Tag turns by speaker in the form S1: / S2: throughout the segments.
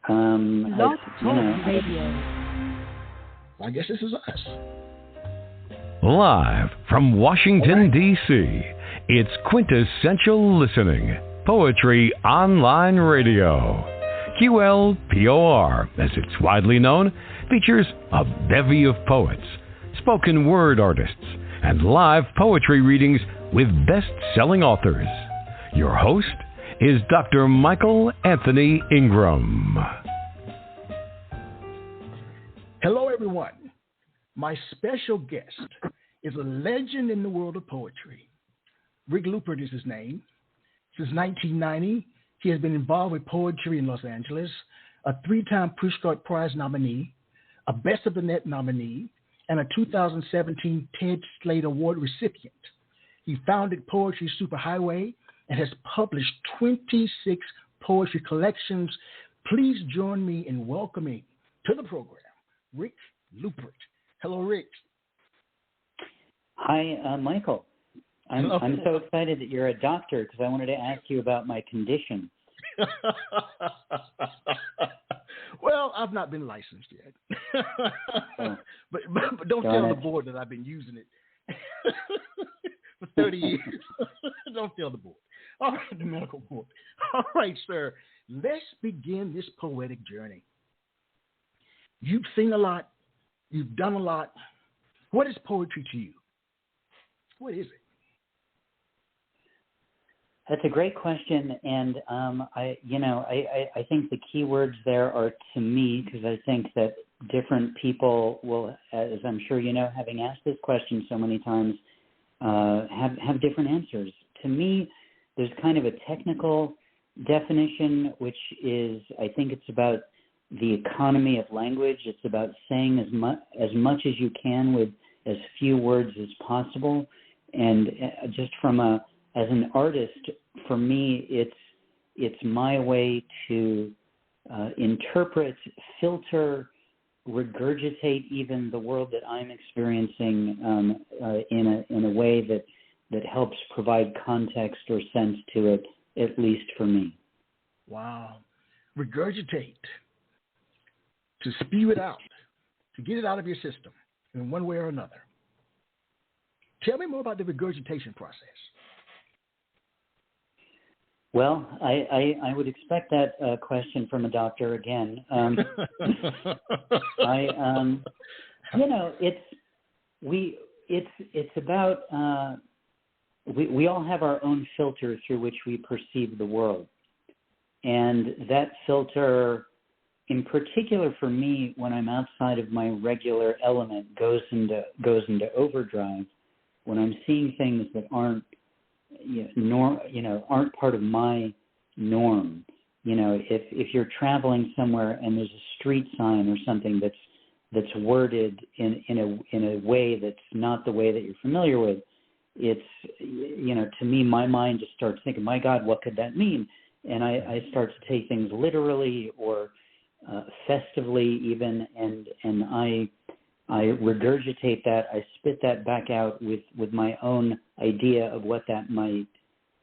S1: Blog Talk Radio.
S2: I guess this is us.
S3: Live from Washington, D.C., it's Quintessential Listening, Poetry Online Radio. QLPOR, as it's widely known, features a bevy of poets, spoken word artists, and live poetry readings with best-selling authors. Your host is Dr. Michael Anthony Ingram.
S2: Hello, everyone. My special guest is a legend in the world of poetry. Rick Lupert is his name. Since 1990, he has been involved with poetry in Los Angeles, a 3-time Pushcart Prize nominee, a Best of the Net nominee, and a 2017 Ted Slade Award recipient. He founded Poetry Superhighway and has published 26 poetry collections. Please join me in welcoming to the program Rick Lupert. Hello, Rick.
S4: Hi, Michael. I'm so excited that you're a doctor because I wanted to ask you about my condition.
S2: Well, I've not been licensed yet. but don't tell the board that I've been using it for 30 years. Don't tell the board. All right, the medical board. All right, sir. Let's begin this poetic journey. You've seen a lot. You've done a lot. What is poetry to you? What is it?
S4: That's a great question, and I think the key words there are to me, because I think that different people will, as I'm sure you know, having asked this question so many times, have different answers. To me, there's kind of a technical definition, which is, I think it's about the economy of language. It's about saying as much as you can with as few words as possible, and just as an artist, for me, it's my way to interpret, filter, regurgitate even the world that I'm experiencing in a way that helps provide context or sense to it, at least for me.
S2: Wow. Regurgitate. To spew it out, to get it out of your system in one way or another. Tell me more about the regurgitation process. Well,
S4: I would expect that question from a doctor again. It's about we all have our own filter through which we perceive the world, and that filter, in particular for me, when I'm outside of my regular element, goes into overdrive. When I'm seeing things that aren't aren't part of my norm. If you're traveling somewhere and there's a street sign or something that's worded in a way that's not the way that you're familiar with, it's to me, my mind just starts thinking, my God, what could that mean? And I start to take things literally or festively even, and I regurgitate that. I spit that back out with my own idea of what that might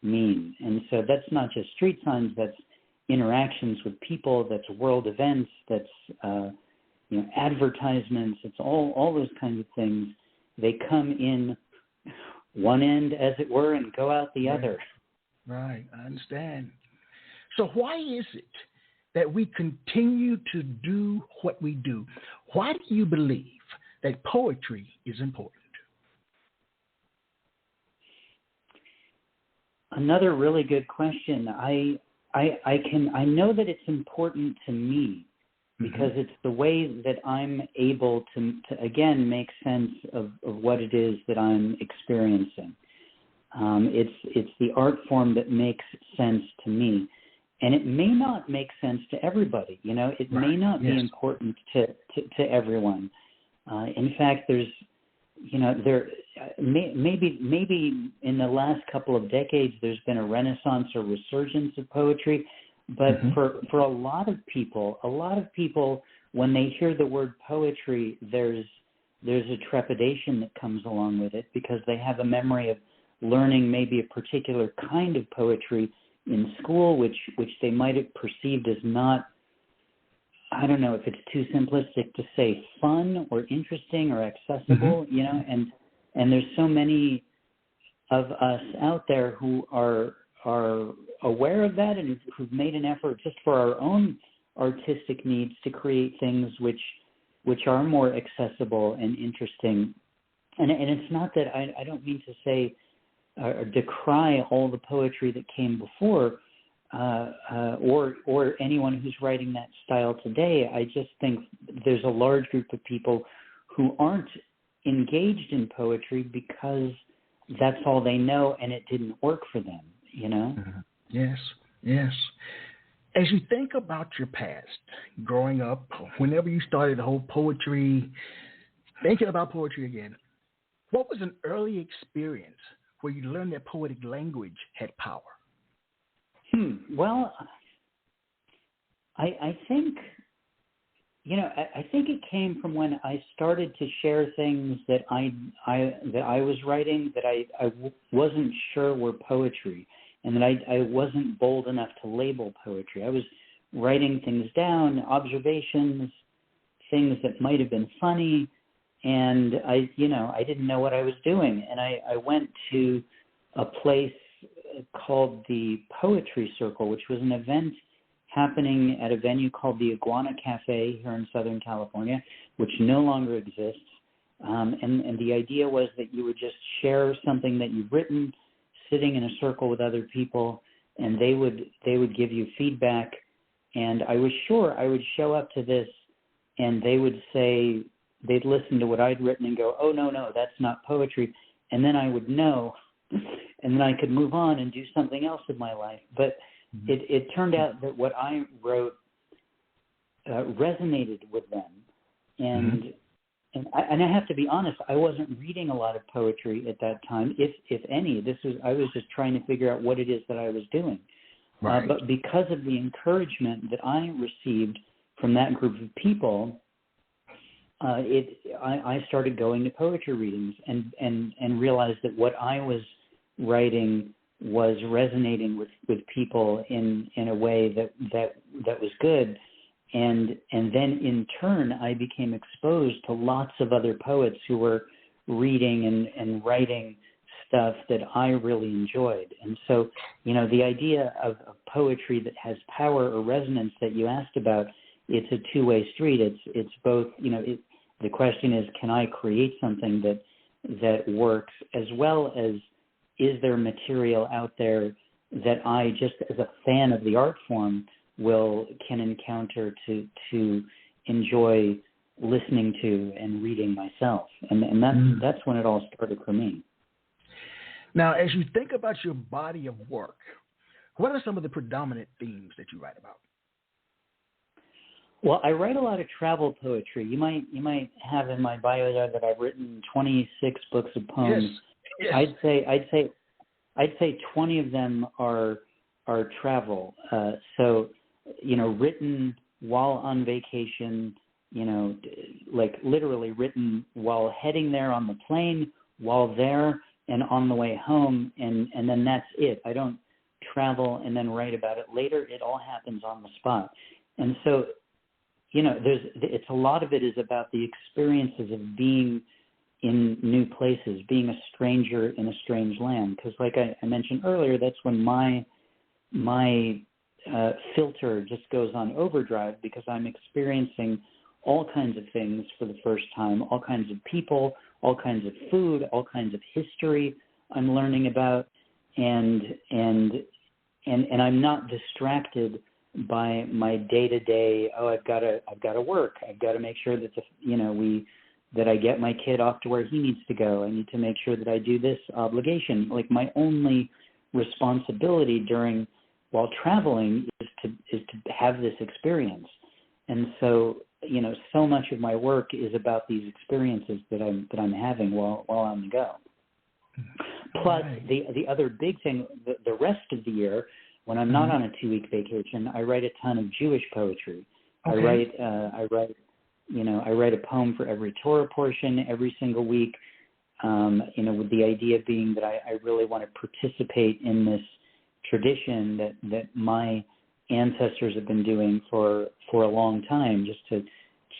S4: mean. And so that's not just street signs, that's interactions with people, that's world events, that's advertisements, it's all those kinds of things. They come in one end, as it were, and go out the other.
S2: Right, I understand. So why is it that we continue to do what we do? Why do you believe that poetry is important?
S4: Another really good question. I know that it's important to me because it's the way that I'm able to again make sense of what it is that I'm experiencing. It's the art form that makes sense to me. And it may not make sense to everybody. It may not be important to everyone. In fact, there's, maybe in the last couple of decades, there's been a renaissance or resurgence of poetry. But for a lot of people, when they hear the word poetry, there's a trepidation that comes along with it because they have a memory of learning maybe a particular kind of poetry in school, which they might have perceived as not I don't know if it's too simplistic to say fun or interesting or accessible, you know, and there's so many of us out there who are aware of that and who've made an effort just for our own artistic needs to create things which are more accessible and interesting. And it's not that I don't mean to say or decry all the poetry that came before, or anyone who's writing that style today. I just think there's a large group of people who aren't engaged in poetry because that's all they know and it didn't work for them, you know?
S2: Yes, yes. As you think about your past, growing up, whenever you started the whole poetry, thinking about poetry again, what was an early experience where you learned that poetic language had power?
S4: Well, I think, you know, I think it came from when I started to share things that I was writing that I wasn't sure were poetry, and that I wasn't bold enough to label poetry. I was writing things down, observations, things that might have been funny, and I didn't know what I was doing. And I went to a place called the Poetry Circle, which was an event happening at a venue called the Iguana Cafe here in Southern California, which no longer exists. And the idea was that you would just share something that you've written, sitting in a circle with other people, and they would give you feedback. And I was sure I would show up to this, and they would say, they'd listen to what I'd written and go, oh, no, that's not poetry. And then I would know, and then I could move on and do something else in my life. But it turned out that what I wrote resonated with them. And I have to be honest, I wasn't reading a lot of poetry at that time, if any. I was just trying to figure out what it is that I was doing.
S2: Right.
S4: But because of the encouragement that I received from that group of people, I started going to poetry readings and realized that what I was writing was resonating with people in a way that was good. And then in turn, I became exposed to lots of other poets who were reading and writing stuff that I really enjoyed. And so, you know, the idea of poetry that has power or resonance that you asked about, it's a two-way street. It's both, you know, the question is, can I create something that works, as well as is there material out there that I, just as a fan of the art form, can encounter to enjoy listening to and reading myself. And that's when it all started for me.
S2: Now, as you think about your body of work, what are some of the predominant themes that you write about?
S4: Well, I write a lot of travel poetry. You might have in my bio there that I've written 26 books of poems.
S2: Yes.
S4: I'd say 20 of them are travel. So, you know, written while on vacation, you know, like literally written while heading there on the plane, while there and on the way home, and then that's it. I don't travel and then write about it later. It all happens on the spot. And so, you know, it's a lot of it is about the experiences of being in new places, being a stranger in a strange land. Because like I mentioned earlier, that's when my filter just goes on overdrive, because I'm experiencing all kinds of things for the first time, all kinds of people, all kinds of food, all kinds of history I'm learning about, and I'm not distracted by my day-to-day. Oh, I've got to work. I've got to make sure that that I get my kid off to where he needs to go. I need to make sure that I do this obligation. Like, my only responsibility while traveling is to have this experience. And so, you know, so much of my work is about these experiences that I'm having while on the go. Plus, the other big thing, the rest of the year, when I'm not on a 2-week vacation, I write a ton of Jewish poetry. Okay. I write a poem for every Torah portion every single week. You know, with the idea being that I really want to participate in this tradition that my ancestors have been doing for a long time, just to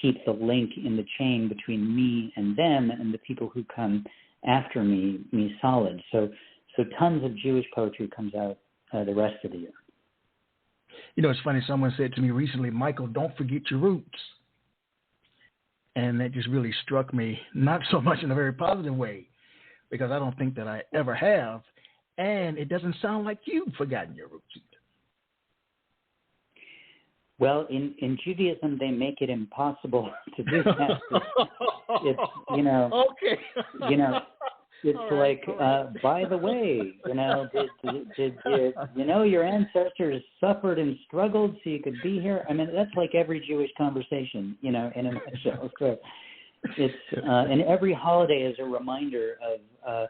S4: keep the link in the chain between me and them and the people who come after me solid. So tons of Jewish poetry comes out the rest of the year.
S2: You know, it's funny. Someone said to me recently, Michael, don't forget your roots. And that just really struck me, not so much in a very positive way, because I don't think that I ever have. And it doesn't sound like you've forgotten your roots either.
S4: Well, in Judaism, they make it impossible to do that. It's
S2: Okay.
S4: It's like, by the way, did your ancestors suffered and struggled so you could be here? I mean, that's like every Jewish conversation, in a nutshell. So it's and every holiday is a reminder of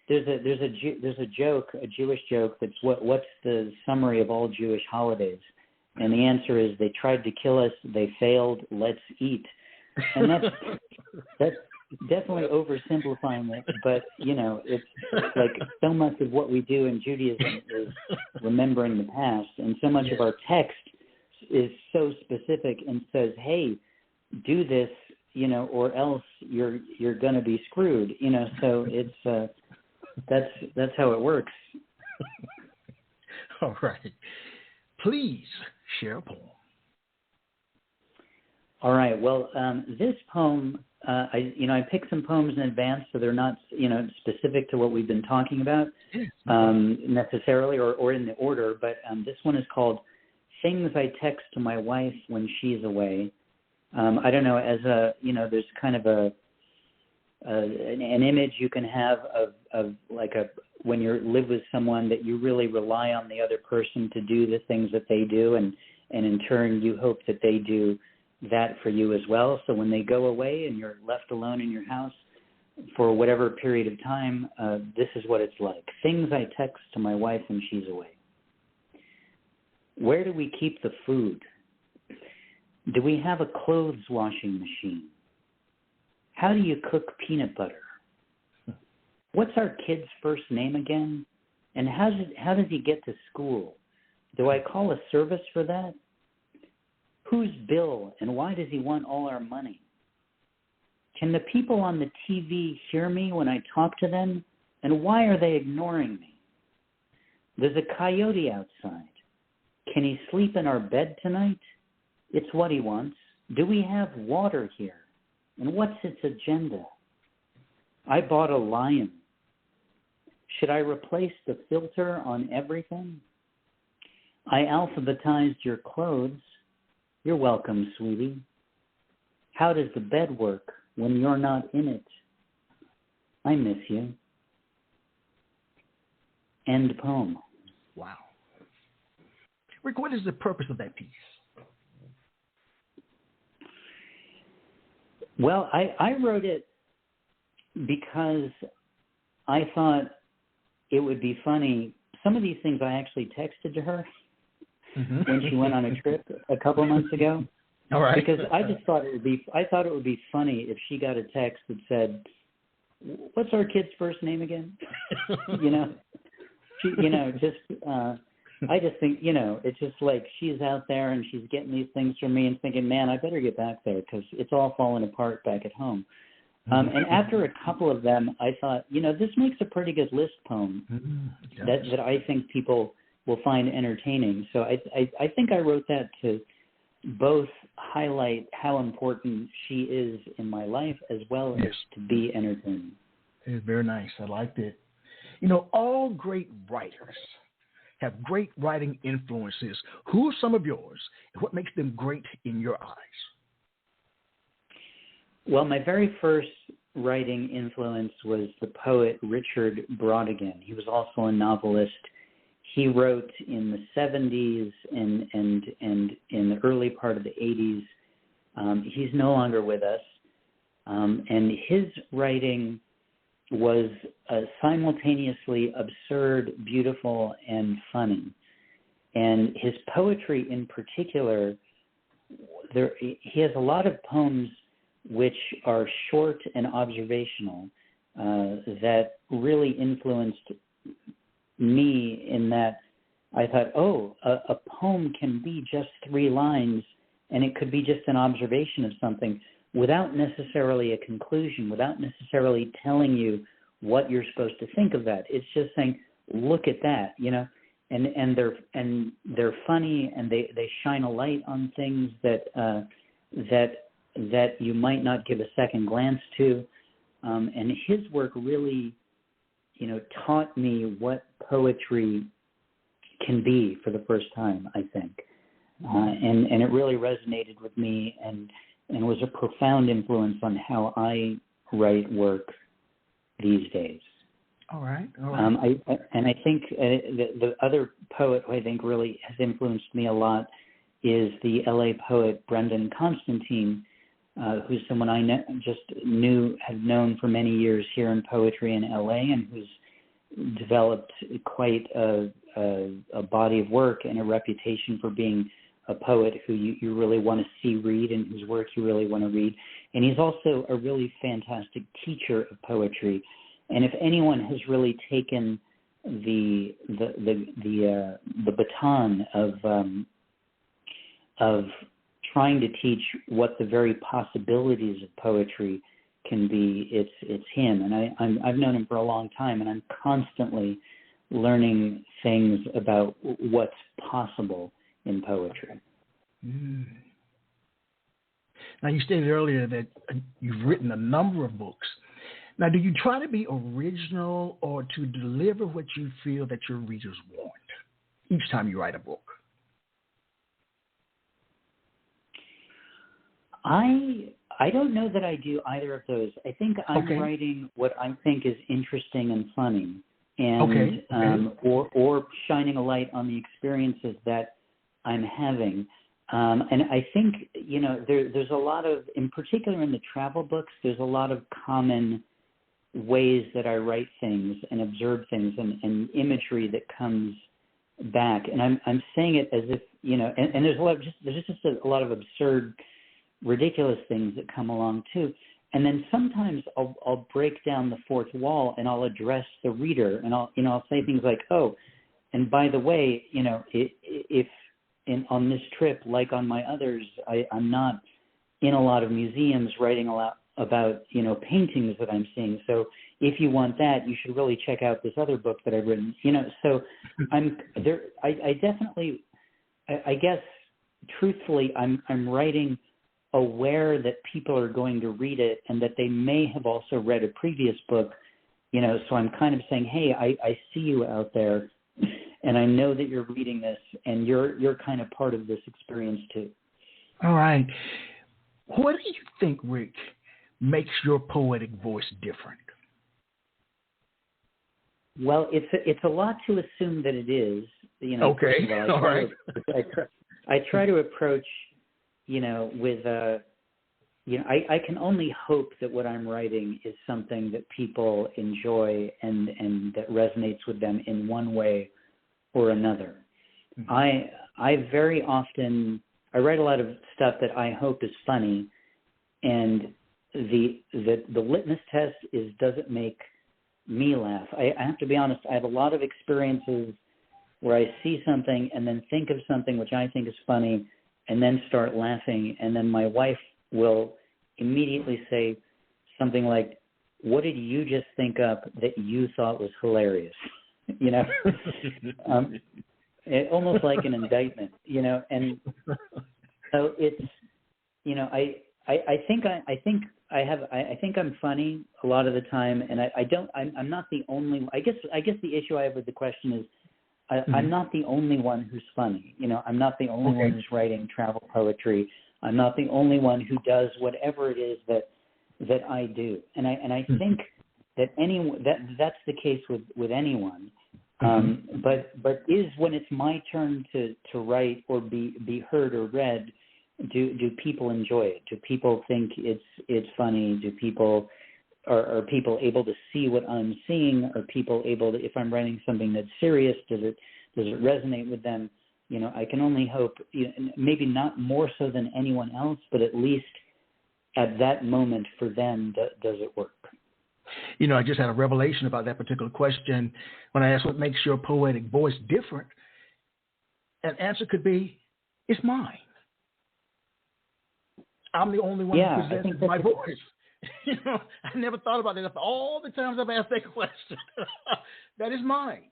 S4: there's a joke, a Jewish joke that's what's the summary of all Jewish holidays, and the answer is they tried to kill us, they failed, let's eat, and that's definitely oversimplifying it, but it's like so much of what we do in Judaism is remembering the past, and so much of our text is so specific and says, "Hey, do this, or else you're going to be screwed." So it's that's how it works.
S2: All right, please share a poem.
S4: All right. Well, this poem. I picked some poems in advance, so they're not, specific to what we've been talking about necessarily or in the order. But this one is called "Things I Text to My Wife When She's Away." I don't know, there's kind of an image you can have of like when you live with someone that you really rely on the other person to do the things that they do, and in turn you hope that they do that for you as well. So when they go away and you're left alone in your house for whatever period of time, this is what it's like. Things I text to my wife when she's away. Where do we keep the food? Do we have a clothes washing machine? How do you cook peanut butter? What's our kid's first name again? And how does he get to school? Do I call a service for that? Whose bill, and why does he want all our money? Can the people on the TV hear me when I talk to them? And why are they ignoring me? There's a coyote outside. Can he sleep in our bed tonight? It's what he wants. Do we have water here? And what's its agenda? I bought a lion. Should I replace the filter on everything? I alphabetized your clothes. You're welcome, sweetie. How does the bed work when you're not in it? I miss you. End poem.
S2: Wow. Rick, what is the purpose of that piece?
S4: Well, I wrote it because I thought it would be funny. Some of these things I actually texted to her when she went on a trip a couple of months ago.
S2: All right.
S4: Because I just thought it would be funny if she got a text that said, "What's our kid's first name again?" I just think, it's just like she's out there and she's getting these things from me and thinking, man, I better get back there because it's all falling apart back at home. And after a couple of them, I thought, this makes a pretty good list poem that I think people will find entertaining. So I think I wrote that to both highlight how important she is in my life as well as to be entertaining.
S2: It's very nice. I liked it. All great writers have great writing influences. Who are some of yours, and what makes them great in your eyes?
S4: Well, my very first writing influence was the poet Richard Brautigan. He was also a novelist. He wrote in the 70s and in the early part of the 80s. He's no longer with us. And his writing was simultaneously absurd, beautiful, and funny. And his poetry in particular, he has a lot of poems which are short and observational that really influenced me in that I thought, a poem can be just 3 lines, and it could be just an observation of something without necessarily a conclusion, without necessarily telling you what you're supposed to think of that. It's just saying, look at that, and they're funny, and they shine a light on things that you might not give a second glance to. And his work really, taught me what poetry can be for the first time, I think. And it really resonated with me and was a profound influence on how I write work these days.
S2: All right.
S4: I think the other poet who I think really has influenced me a lot is the LA poet Brendan Constantine, who's someone I had known for many years here in poetry in LA, and who's developed quite a body of work and a reputation for being a poet who you really want to see read, and whose work you really want to read. And he's also a really fantastic teacher of poetry. And if anyone has really taken the baton of trying to teach what the very possibilities of poetry can be, it's him. And I've known him for a long time, and I'm constantly learning things about what's possible in poetry.
S2: Now, you stated earlier that you've written a number of books. Now, do you try to be original or to deliver what you feel that your readers want each time you write a book?
S4: I don't know that I do either of those. I think I'm writing what I think is interesting and funny, and or shining a light on the experiences that I'm having. And I think, there's a lot of, in particular in the travel books, there's a lot of common ways that I write things and observe things, and imagery that comes back. And I'm saying it as if, and there's just a lot of absurd, ridiculous things that come along too. And then sometimes I'll break down the fourth wall and I'll address the reader, and I'll say things like, and by the way, if on this trip, like on my others, I'm not in a lot of museums writing a lot about, paintings that I'm seeing. So if you want that, you should really check out this other book that I've written, so I'm there. I definitely, I guess, truthfully, I'm writing aware that people are going to read it and that they may have also read a previous book, so I'm kind of saying, hey, I see you out there, and I know that you're reading this, and you're kind of part of this experience too.
S2: All right. What do you think, Rick, makes your poetic voice different?
S4: Well, it's a lot to assume that it is.
S2: Okay. All right.
S4: I try to approach, with I can only hope that what I'm writing is something that people enjoy and that resonates with them in one way or another. I very often, I write a lot of stuff that I hope is funny, and the litmus test is, does it make me laugh? I have to be honest, I have a lot of experiences where I see something and then think of something which I think is funny and then start laughing, and then my wife will immediately say something like, what did you just think up that you thought was hilarious? Almost like an indictment, and so it's, I think I'm funny a lot of the time, and I'm not the only. I guess the issue I have with the question is, I'm not the only one who's funny. I'm not the only one who's writing travel poetry. I'm not the only one who does whatever it is that I do. And I think that that's the case with anyone. But is when it's my turn to write or be heard or read, do people enjoy it? Do people think it's funny? Do people are people able to see what I'm seeing? Are people able to, if I'm writing something that's serious, does it resonate with them? I can only hope, maybe not more so than anyone else, but at least at that moment for them, does it work?
S2: I just had a revelation about that particular question when I asked what makes your poetic voice different. An answer could be, it's mine. I'm the only one who possesses my voice. I never thought about that. After all the times I've asked that question, that is mine.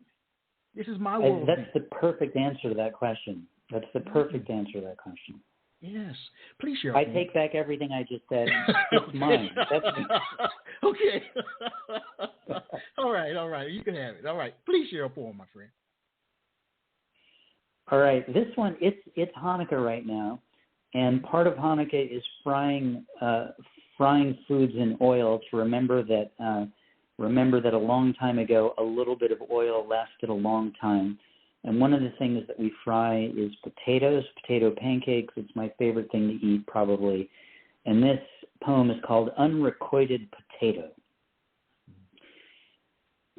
S2: This is my world.
S4: That's the perfect answer to that question. That's the perfect answer to that question.
S2: Yes. Please share.
S4: I take back everything I just said. It's mine. That's
S2: okay. All right. You can have it. All right. Please share a poem, my friend.
S4: All right. This one, it's Hanukkah right now, and part of Hanukkah is frying foods in oil to remember that a long time ago a little bit of oil lasted a long time. And one of the things that we fry is potato pancakes. It's my favorite thing to eat, probably. And this poem is called Unrequited Potato.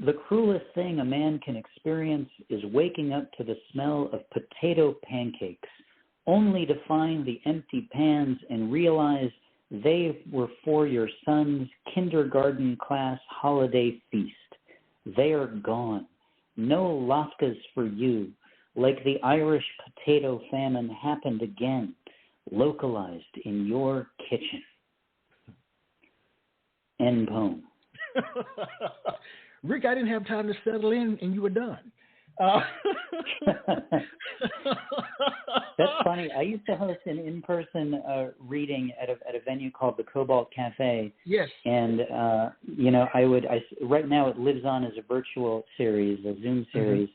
S4: The cruelest thing a man can experience is waking up to the smell of potato pancakes, only to find the empty pans and realize they were for your son's kindergarten class holiday feast. They are gone. No latkes for you. Like the Irish potato famine happened again, localized in your kitchen. End poem.
S2: Rick, I didn't have time to settle in, and you were done.
S4: That's funny. I used to host an in-person reading at a venue called the Cobalt Cafe.
S2: Yes. And
S4: right now it lives on as a virtual series, a Zoom series,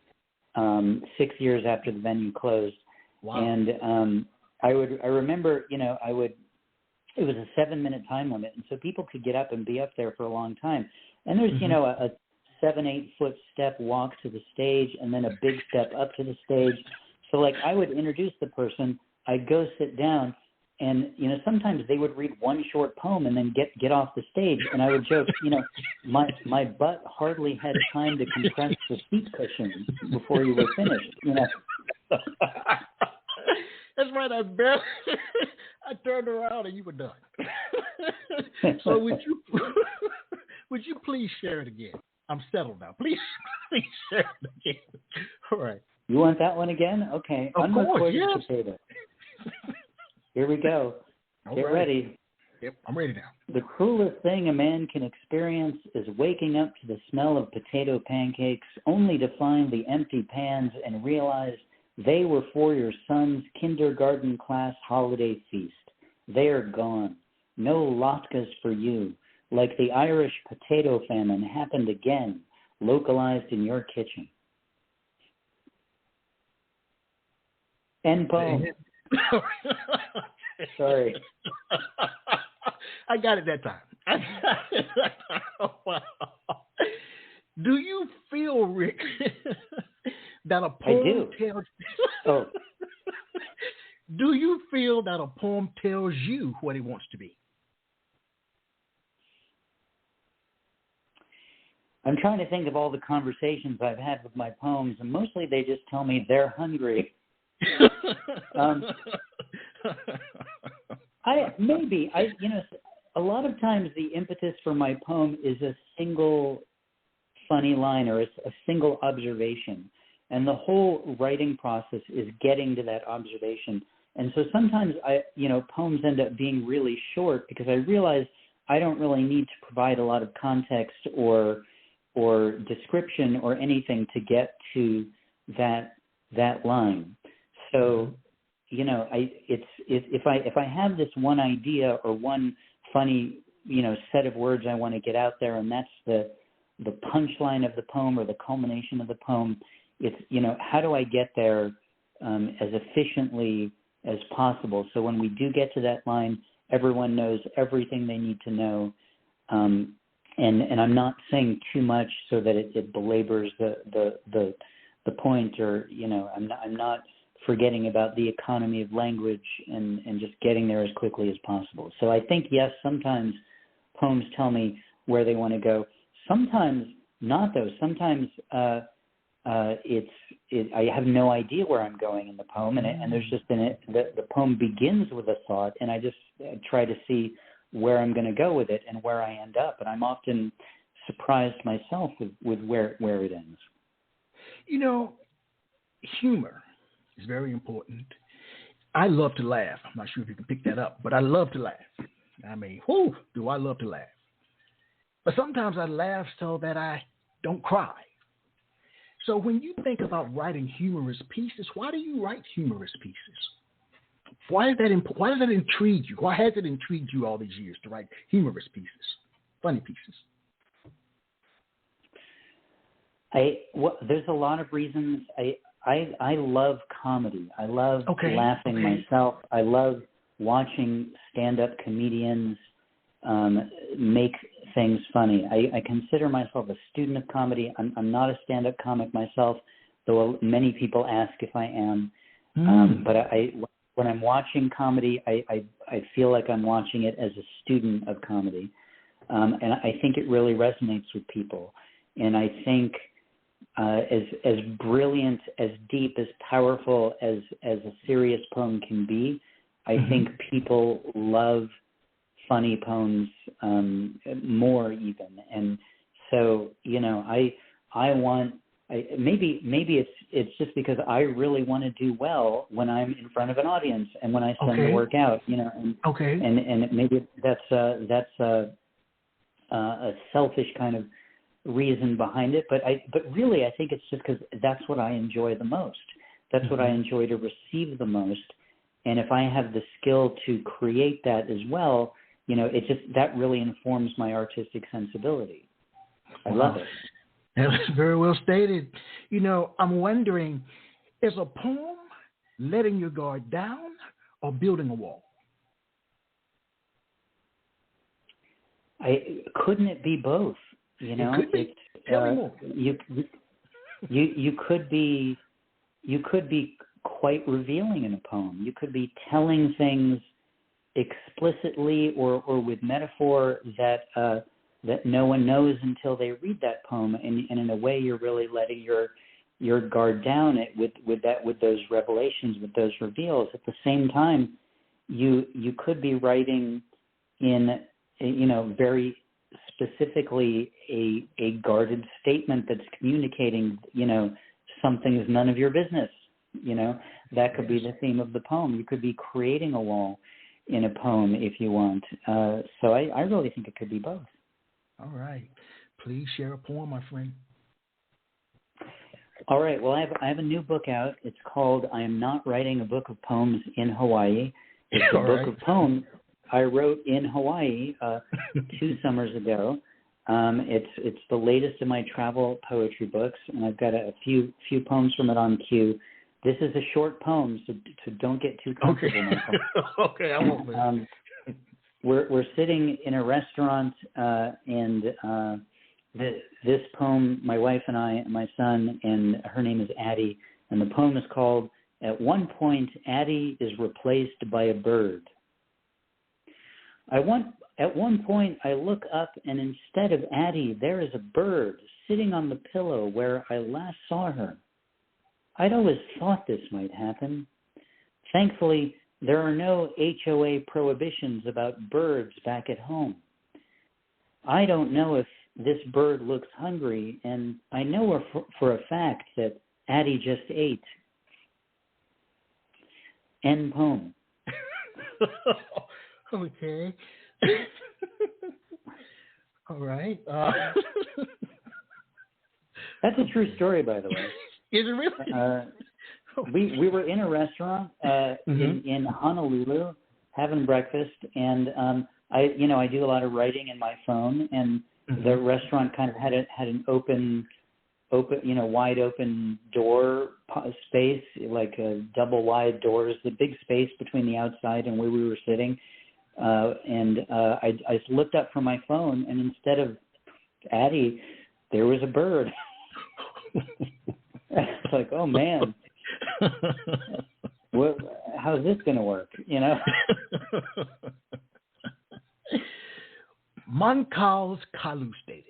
S4: 6 years after the venue closed.
S2: Wow.
S4: And I remember, it was a 7-minute time limit, and so people could get up and be up there for a long time. And there's, a 7-8 foot step walk to the stage, and then a big step up to the stage. So like I would introduce the person, I'd go sit down, and sometimes they would read one short poem and then get off the stage, and I would joke, my butt hardly had time to compress the seat cushions before you were finished.
S2: That's right. I turned around and you were done. So would you please share it again? I'm settled now. Please share it again. All right.
S4: You want that one again? Okay.
S2: Of course, yes.
S4: Potato. Here we go. Get ready.
S2: Yep, I'm ready now.
S4: The cruelest thing a man can experience is waking up to the smell of potato pancakes, only to find the empty pans and realize they were for your son's kindergarten class holiday feast. They are gone. No latkes for you. Like the Irish potato famine happened again, localized in your kitchen. End poem. Sorry.
S2: I got it that time. Wow. Do you feel, Rick, that a poem tells...
S4: Oh.
S2: Do you feel that a poem tells you what it wants to be?
S4: I'm trying to think of all the conversations I've had with my poems, and mostly they just tell me they're hungry. A lot of times the impetus for my poem is a single funny line or a single observation, and the whole writing process is getting to that observation. And so sometimes poems end up being really short because I realize I don't really need to provide a lot of context or description or anything to get to that line. So, if I have this one idea or one funny, set of words I want to get out there, and that's the punchline of the poem or the culmination of the poem, it's, how do I get there as efficiently as possible? So when we do get to that line, everyone knows everything they need to know. And I'm not saying too much so that it belabors the point, or I'm not forgetting about the economy of language and just getting there as quickly as possible. So I think yes, sometimes poems tell me where they want to go. Sometimes not, though. Sometimes I have no idea where I'm going in the poem, and there's just the poem begins with a thought, and I just try to see where I'm going to go with it and where I end up. And I'm often surprised myself with where it ends.
S2: Humor It's very important. I love to laugh. I'm not sure if you can pick that up, but I love to laugh. I mean, whoo, do I love to laugh. But sometimes I laugh so that I don't cry. So when you think about writing humorous pieces, why do you write humorous pieces? Why does that intrigue you? Why has it intrigued you all these years to write humorous pieces, funny pieces?
S4: There's a lot of reasons. I love comedy. I love laughing myself. I love watching stand-up comedians make things funny. I consider myself a student of comedy. I'm not a stand-up comic myself, though many people ask if I am. But when I'm watching comedy, I feel like I'm watching it as a student of comedy. And I think it really resonates with people. And I think as brilliant, as deep, as powerful as a serious poem can be, I think people love funny poems more even. And so, maybe it's just because I really want to do well when I'm in front of an audience and when I send the work out, and maybe that's a selfish kind of reason behind it, but really I think it's just because that's what I enjoy the most. That's what I enjoy to receive the most. And if I have the skill to create that as well, that really informs my artistic sensibility. I love it.
S2: That's very well stated. I'm wondering, is a poem letting your guard down or building a wall?
S4: Couldn't it be both?
S2: It could be. Tell me more.
S4: You could be quite revealing in a poem. You could be telling things explicitly or with metaphor that no one knows until they read that poem, and in a way you're really letting your guard down with those revelations, with those reveals. At the same time, you could be writing in very specifically a guarded statement that's communicating something is none of your business. That could be the theme of the poem. You could be creating a wall in a poem if you want. So I really think it could be both.
S2: All right. Please share a poem, my friend.
S4: All right. Well, I have a new book out. It's called I Am Not Writing a Book of Poems in Hawaii. It's a book of poems I wrote in Hawaii 2 summers ago. It's the latest of my travel poetry books, and I've got a few poems from it on cue. This is a short poem, so don't get too comfortable.
S2: Okay, I won't.
S4: We're sitting in a restaurant, and this poem, my wife and I, and my son, and her name is Addie, and the poem is called "At One Point, Addie is Replaced by a Bird." At one point, I look up, and instead of Addie, there is a bird sitting on the pillow where I last saw her. I'd always thought this might happen. Thankfully, there are no HOA prohibitions about birds back at home. I don't know if this bird looks hungry, and I know for a fact that Addie just ate. End poem.
S2: Okay. All right.
S4: That's a true story, by the way.
S2: Is it really?
S4: We were in a restaurant in Honolulu having breakfast, and I do a lot of writing in my phone, and the restaurant kind of had an open, wide open door space, like a double wide doors, the big space between the outside and where we were sitting. I just looked up from my phone, and instead of Addie, there was a bird. It's like, oh man, how's this going to work?
S2: Monkals Kalu stated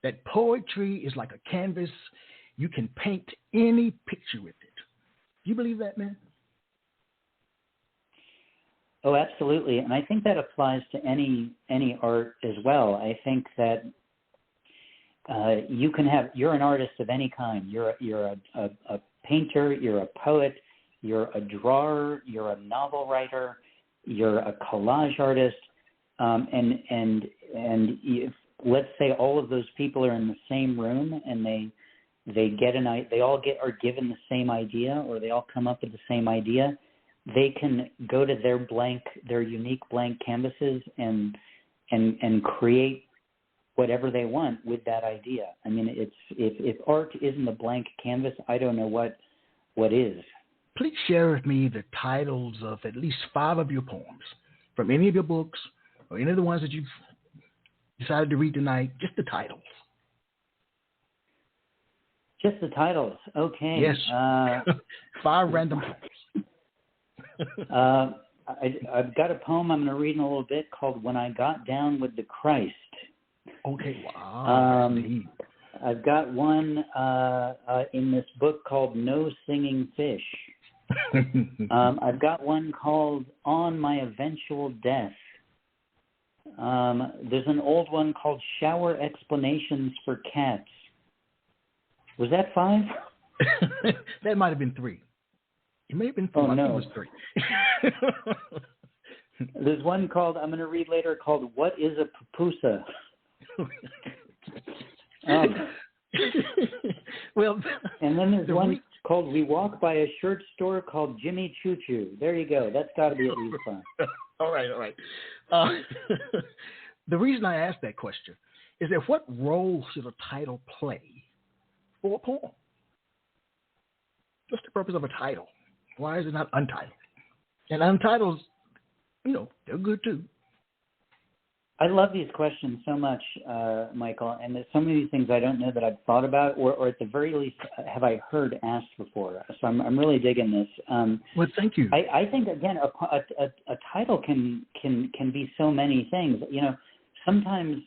S2: that poetry is like a canvas. You can paint any picture with it. Do you believe that, man?
S4: Oh, absolutely. And I think that applies to any art as well. I think that you're an artist of any kind. You're a painter, you're a poet, you're a drawer, you're a novel writer, you're a collage artist, and if, let's say all of those people are in the same room and they all are given the same idea, or they all come up with the same idea. They can go to their unique blank canvases and create whatever they want with that idea. I mean, if art isn't a blank canvas, I don't know what is.
S2: Please share with me the titles of at least 5 of your poems from any of your books or any of the ones that you've decided to read tonight. Just the titles.
S4: Just the titles. Okay.
S2: Yes. 5 random poems.
S4: I've got a poem I'm going to read in a little bit called "When I Got Down with the Christ."
S2: Okay. Wow.
S4: I've got one in this book called "No Singing Fish." I've got one called "On My Eventual Death." There's an old one called "Shower Explanations for Cats." Was that 5?
S2: That might have been 3. It may have been 4.
S4: Oh, no.
S2: I think it was 3.
S4: There's one called, I'm going to read later, called "What is a Pupusa?"
S2: Well,
S4: and then there's one called "We Walk by a Shirt Store called Jimmy Choo Choo." There you go. That's got to be at least 5.
S2: All right. The reason I asked that question is that what role should a title play for a poem? What's the purpose of a title? Why is it not untitled? And untitles, they're good too.
S4: I love these questions so much, Michael, and there's so many things I don't know that I've thought about, or at the very least have I heard asked before. So I'm really digging this.
S2: Well, thank you.
S4: I think again a title can be so many things. Sometimes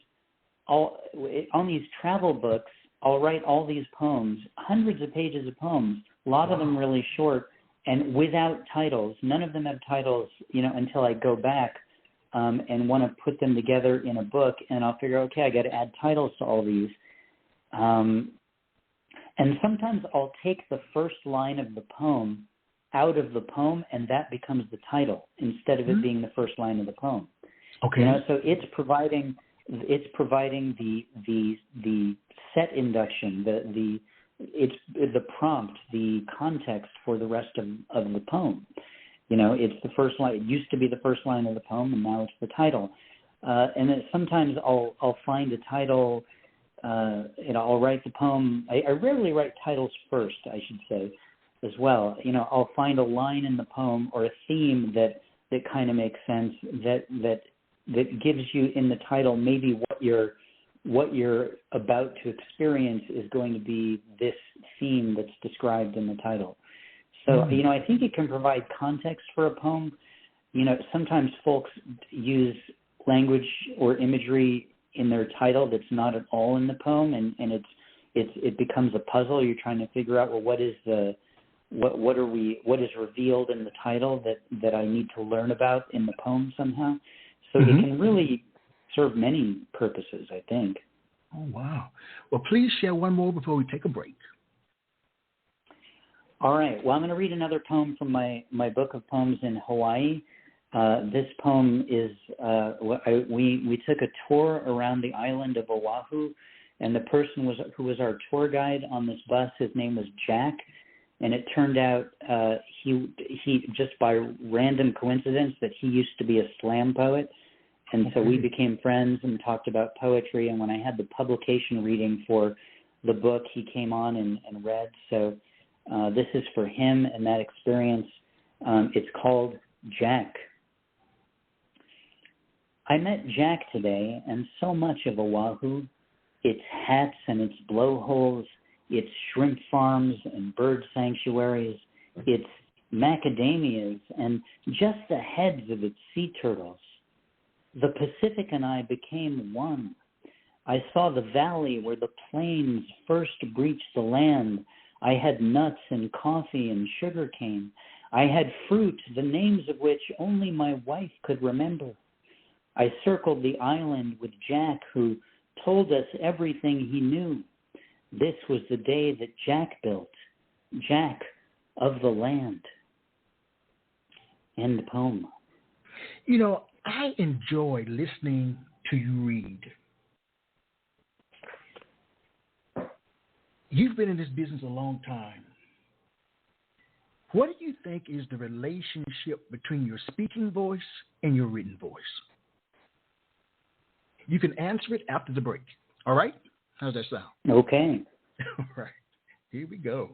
S4: on these travel books, I'll write all these poems, hundreds of pages of poems, a lot of them really short and without titles. None of them have titles, until I go back. And want to put them together in a book, and I'll figure, okay, I got to add titles to all these. And sometimes I'll take the first line of the poem out of the poem, and that becomes the title instead of it being the first line of the poem.
S2: Okay.
S4: So it's providing the set induction, it's the prompt, the context for the rest of the poem. It's the first line. It used to be the first line of the poem, and now it's the title. And then sometimes I'll find a title. I'll write the poem. I rarely write titles first, I should say, as well. I'll find a line in the poem or a theme that kind of makes sense. That gives you in the title maybe what you're about to experience is going to be this theme that's described in the title. So, I think it can provide context for a poem. Sometimes folks use language or imagery in their title that's not at all in the poem, and it becomes a puzzle. You're trying to figure out, well, what is revealed in the title that I need to learn about in the poem somehow. So it can really serve many purposes, I think.
S2: Oh, wow. Well, please share one more before we take a break.
S4: All right. Well, I'm going to read another poem from my book of poems in Hawaii. This poem is we took a tour around the island of Oahu, and the person who was our tour guide on this bus, his name was Jack, and it turned out he just by random coincidence that he used to be a slam poet, and so we became friends and talked about poetry. And when I had the publication reading for the book, he came on and read. So. This is for him and that experience. It's called Jack. I met Jack today, and so much of Oahu, its hats and its blowholes, its shrimp farms and bird sanctuaries, its macadamias, and just the heads of its sea turtles. The Pacific and I became one. I saw the valley where the plains first breached the land. I had nuts and coffee and sugar cane. I had fruit, the names of which only my wife could remember. I circled the island with Jack, who told us everything he knew. This was the day that Jack built, Jack of the land. End poem.
S2: You know, I enjoy listening to you read. You've been in this business a long time. What do you think is the relationship between your speaking voice and your written voice? You can answer it after the break. All right? How's that sound?
S4: Okay.
S2: All right. Here we go.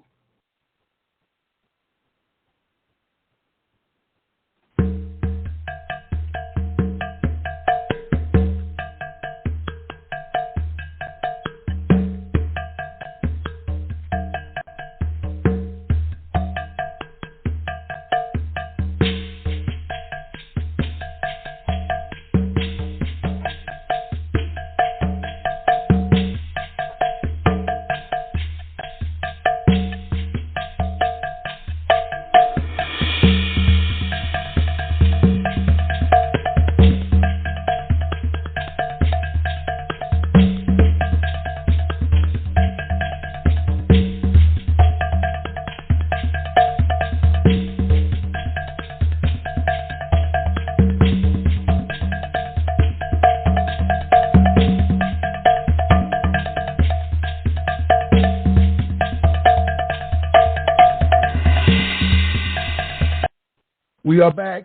S2: We are back.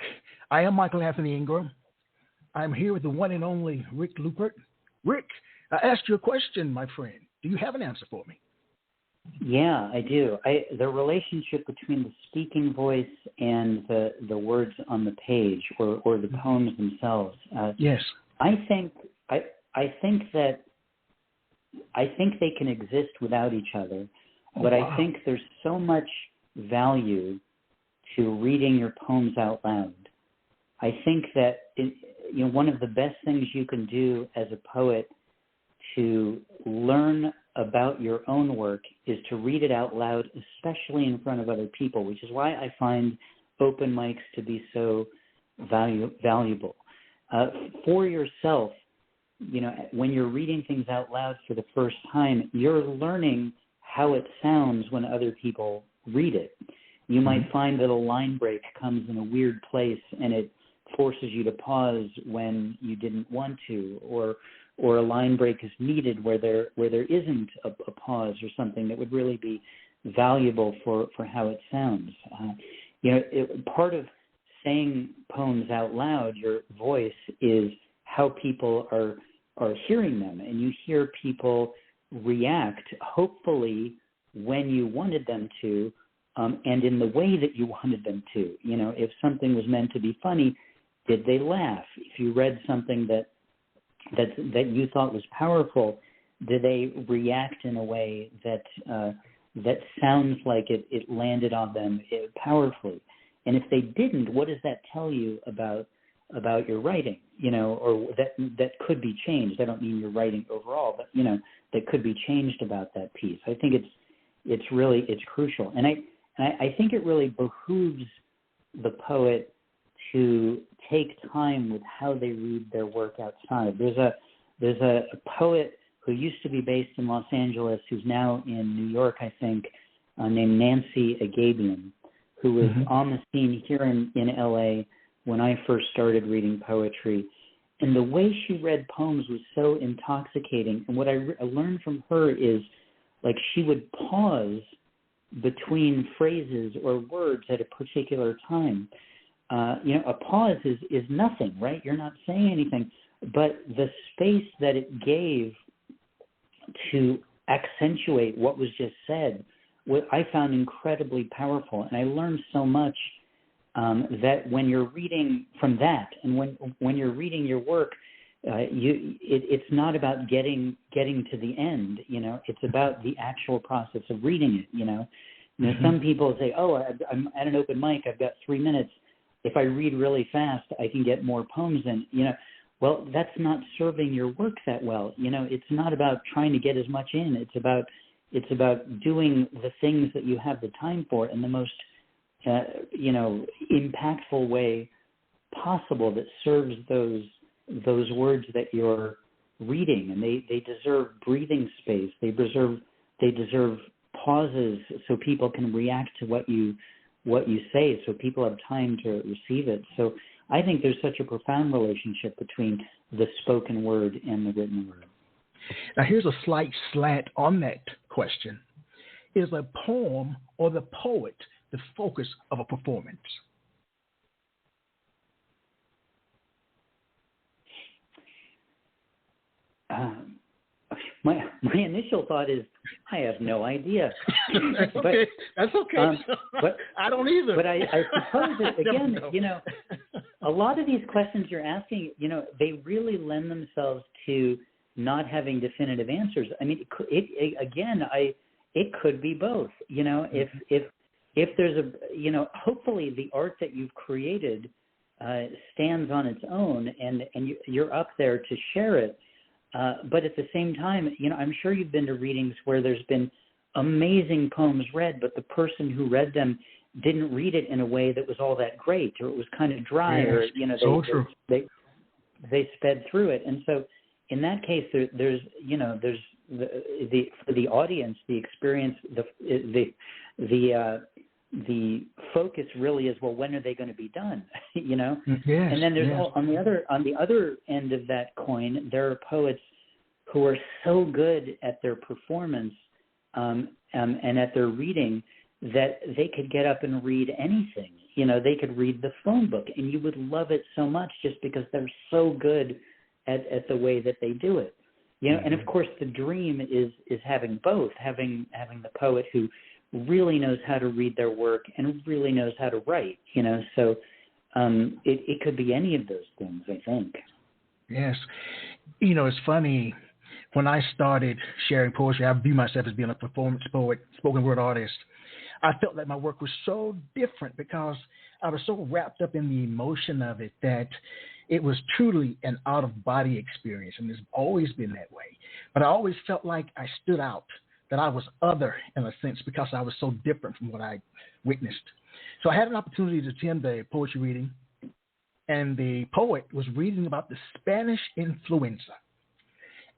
S2: I am Michael Anthony Ingram. I'm here with the one and only Rick Lupert. Rick, I asked you a question, my friend. Do you have an answer for me?
S4: Yeah, I do. The relationship between the speaking voice and the words on the page, or the poems themselves.
S2: Yes.
S4: I think they can exist without each other, but wow. I think there's so much value to reading your poems out loud. I think that one of the best things you can do as a poet to learn about your own work is to read it out loud, especially in front of other people, which is why I find open mics to be so valuable. For yourself, when you're reading things out loud for the first time, you're learning how it sounds when other people read it. You might find that a line break comes in a weird place and it forces you to pause when you didn't want to, or a line break is needed where there isn't a pause or something that would really be valuable for how it sounds. Part of saying poems out loud, your voice, is how people are hearing them, and you hear people react, hopefully, when you wanted them to, and in the way that you wanted them to. If something was meant to be funny, did they laugh? If you read something that you thought was powerful, did they react in a way that sounds like it landed on them powerfully? And if they didn't, what does that tell you about your writing? Or that could be changed. I don't mean your writing overall, but that could be changed about that piece. I think it's crucial, and I think it really behooves the poet to take time with how they read their work outside. There's a poet who used to be based in Los Angeles, who's now in New York, I think, named Nancy Agabian, who was on the scene here in LA when I first started reading poetry. And the way she read poems was so intoxicating. And what I learned from her is, like, she would pause between phrases or words at a particular time. A pause is nothing, right? You're not saying anything. But the space that it gave to accentuate what was just said, what I found incredibly powerful. And I learned so much that when you're reading from that, and when you're reading your work, it's not about getting to the end. It's about the actual process of reading it. Some people say, "Oh, I'm at an open mic. I've got 3 minutes. If I read really fast, I can get more poems in." Well, that's not serving your work that well. It's not about trying to get as much in. It's about doing the things that you have the time for in the most impactful way possible that serves those words that you're reading, and they deserve breathing space. They deserve pauses so people can react to what you say, so people have time to receive it. So I think there's such a profound relationship between the spoken word and the written word.
S2: Now, here's a slight slant on that question. Is a poem or the poet the focus of a performance?
S4: My initial thought is, I have no idea.
S2: Okay. That's okay.
S4: But
S2: I don't either.
S4: But I suppose that, again, a lot of these questions you're asking, they really lend themselves to not having definitive answers. I mean, it could be both. If there's a, hopefully the art that you've created stands on its own, and you're up there to share it. But at the same time, I'm sure you've been to readings where there's been amazing poems read, but the person who read them didn't read it in a way that was all that great, or it was kind of dry, or they sped through it. And so, in that case, there's for the audience, the experience, the focus really is, well, when are they going to be done?
S2: Yes,
S4: and then there's on the other end of that coin, there are poets who are so good at their performance and at their reading that they could get up and read anything. They could read the phone book, and you would love it so much just because they're so good at the way that they do it. And of course, the dream is having both, having the poet who really knows how to read their work and really knows how to write, so it could be any of those things, I think.
S2: Yes. It's funny, when I started sharing poetry, I view myself as being a performance poet, spoken word artist. I felt that my work was so different because I was so wrapped up in the emotion of it that it was truly an out-of-body experience, and it's always been that way. But I always felt like I stood out, that I was other in a sense because I was so different from what I witnessed. So I had an opportunity to attend the poetry reading, and the poet was reading about the Spanish influenza.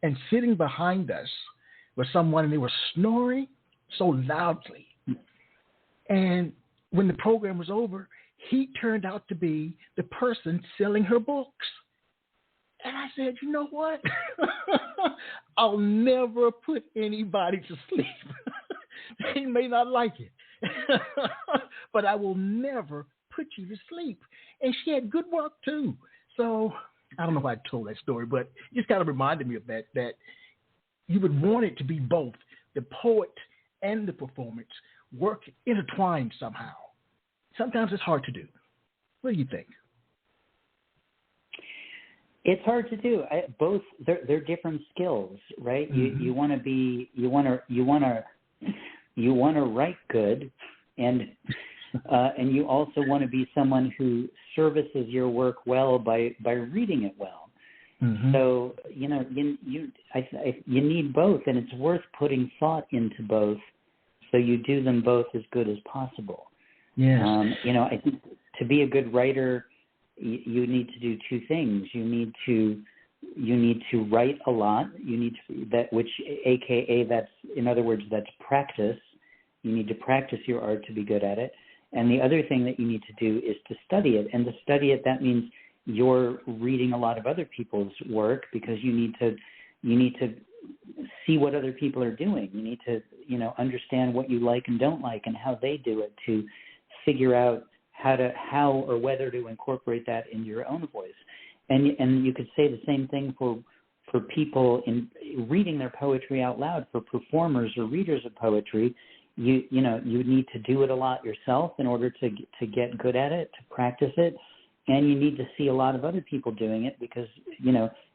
S2: And sitting behind us was someone, and they were snoring so loudly. And when the program was over, he turned out to be the person selling her books. And I said, you know what? I'll never put anybody to sleep. They may not like it, but I will never put you to sleep. And she had good work too. So I don't know if I told that story, but it just kind of reminded me of that you would want it to be both, the poet and the performance work intertwined somehow. Sometimes it's hard to do. What do you think?
S4: It's hard to do. Both they're different skills, right? Mm-hmm. You want to write good, and you also want to be someone who services your work well by reading it well. Mm-hmm. So you need both, and it's worth putting thought into both, so you do them both as good as possible.
S2: Yes.
S4: I think to be a good writer, you need to do two things. You need to write a lot. You need to, that's, in other words, that's practice. You need to practice your art to be good at it. And the other thing that you need to do is to study it. And to study it, that means you're reading a lot of other people's work, because you need to see what other people are doing. You need to, understand what you like and don't like and how they do it, to figure out how or whether to incorporate that in your own voice. And you could say the same thing for people in reading their poetry out loud. For performers or readers of poetry, you need to do it a lot yourself in order to get good at it, to practice it, and you need to see a lot of other people doing it, because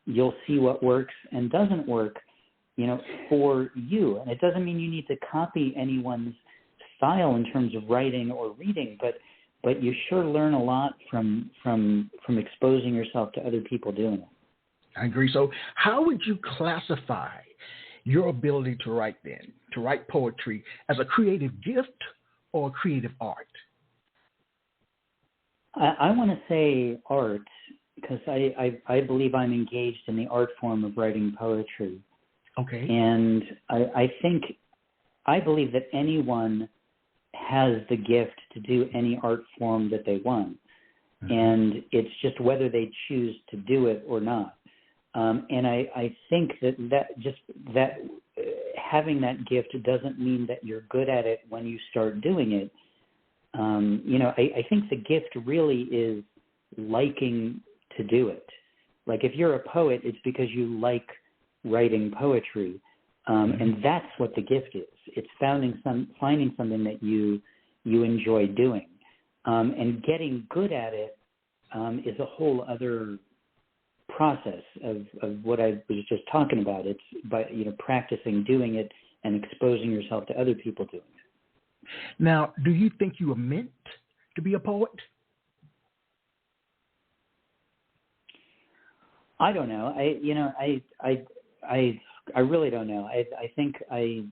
S4: you'll see what works and doesn't work for you. And it doesn't mean you need to copy anyone's style in terms of writing or reading, but you sure learn a lot from exposing yourself to other people doing it.
S2: I agree. So how would you classify your ability to write poetry as a creative gift or creative art?
S4: I want to say art, because I believe I'm engaged in the art form of writing poetry.
S2: Okay.
S4: And I believe that anyone has the gift to do any art form that they want. Mm-hmm. And it's just whether they choose to do it or not. And I think that having that gift doesn't mean that you're good at it when you start doing it. I think the gift really is liking to do it. Like if you're a poet, it's because you like writing poetry. And that's what the gift is. It's finding something that you enjoy doing. And getting good at it is a whole other process of what I was just talking about. It's by practicing doing it and exposing yourself to other people doing it.
S2: Now, do you think you were meant to be a poet?
S4: I don't know. I really don't know. I think it's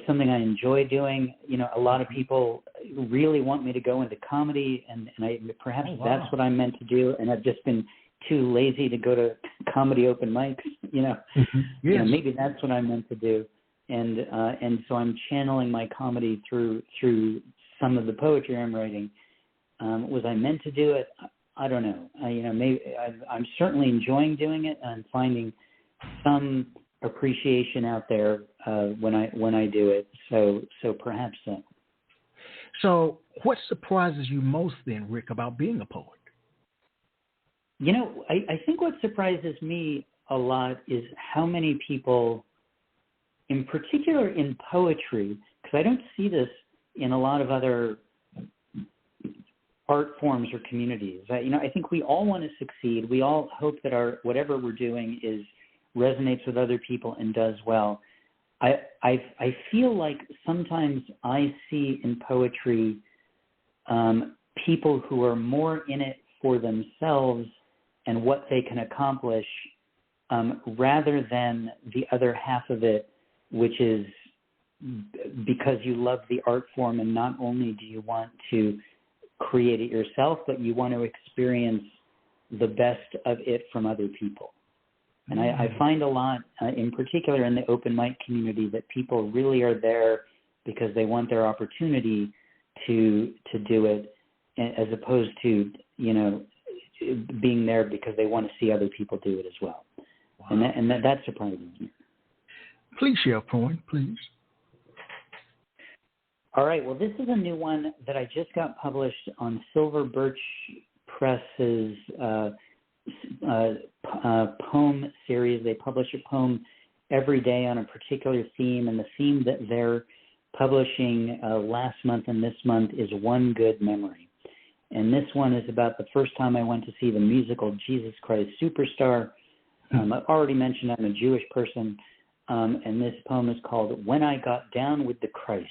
S4: something I enjoy doing. A lot of people really want me to go into comedy, and perhaps that's what I'm meant to do, and I've just been too lazy to go to comedy open mics.
S2: Yes.
S4: Maybe that's what I'm meant to do, and so I'm channeling my comedy through some of the poetry I'm writing. Was I meant to do it? I don't know. Maybe I'm certainly enjoying doing it, and finding some appreciation out there when I do it. So perhaps so.
S2: So what surprises you most then, Rick, about being a poet?
S4: I think what surprises me a lot is how many people, in particular in poetry, because I don't see this in a lot of other art forms or communities. I think we all want to succeed. We all hope that whatever we're doing resonates with other people and does well. I feel like sometimes I see in poetry people who are more in it for themselves and what they can accomplish rather than the other half of it, which is because you love the art form, and not only do you want to create it yourself, but you want to experience the best of it from other people. And I find a lot, in particular in the open mic community, that people really are there because they want their opportunity to do it, as opposed to, being there because they want to see other people do it as well. Wow. And that surprises me.
S2: Please share a poem, please.
S4: All right. Well, this is a new one that I just got published on Silver Birch Press's poem series. They publish a poem every day on a particular theme, and the theme that they're publishing last month and this month is One Good Memory. And this one is about the first time I went to see the musical Jesus Christ Superstar. I've already mentioned I'm a Jewish person, and this poem is called When I Got Down with the Christ.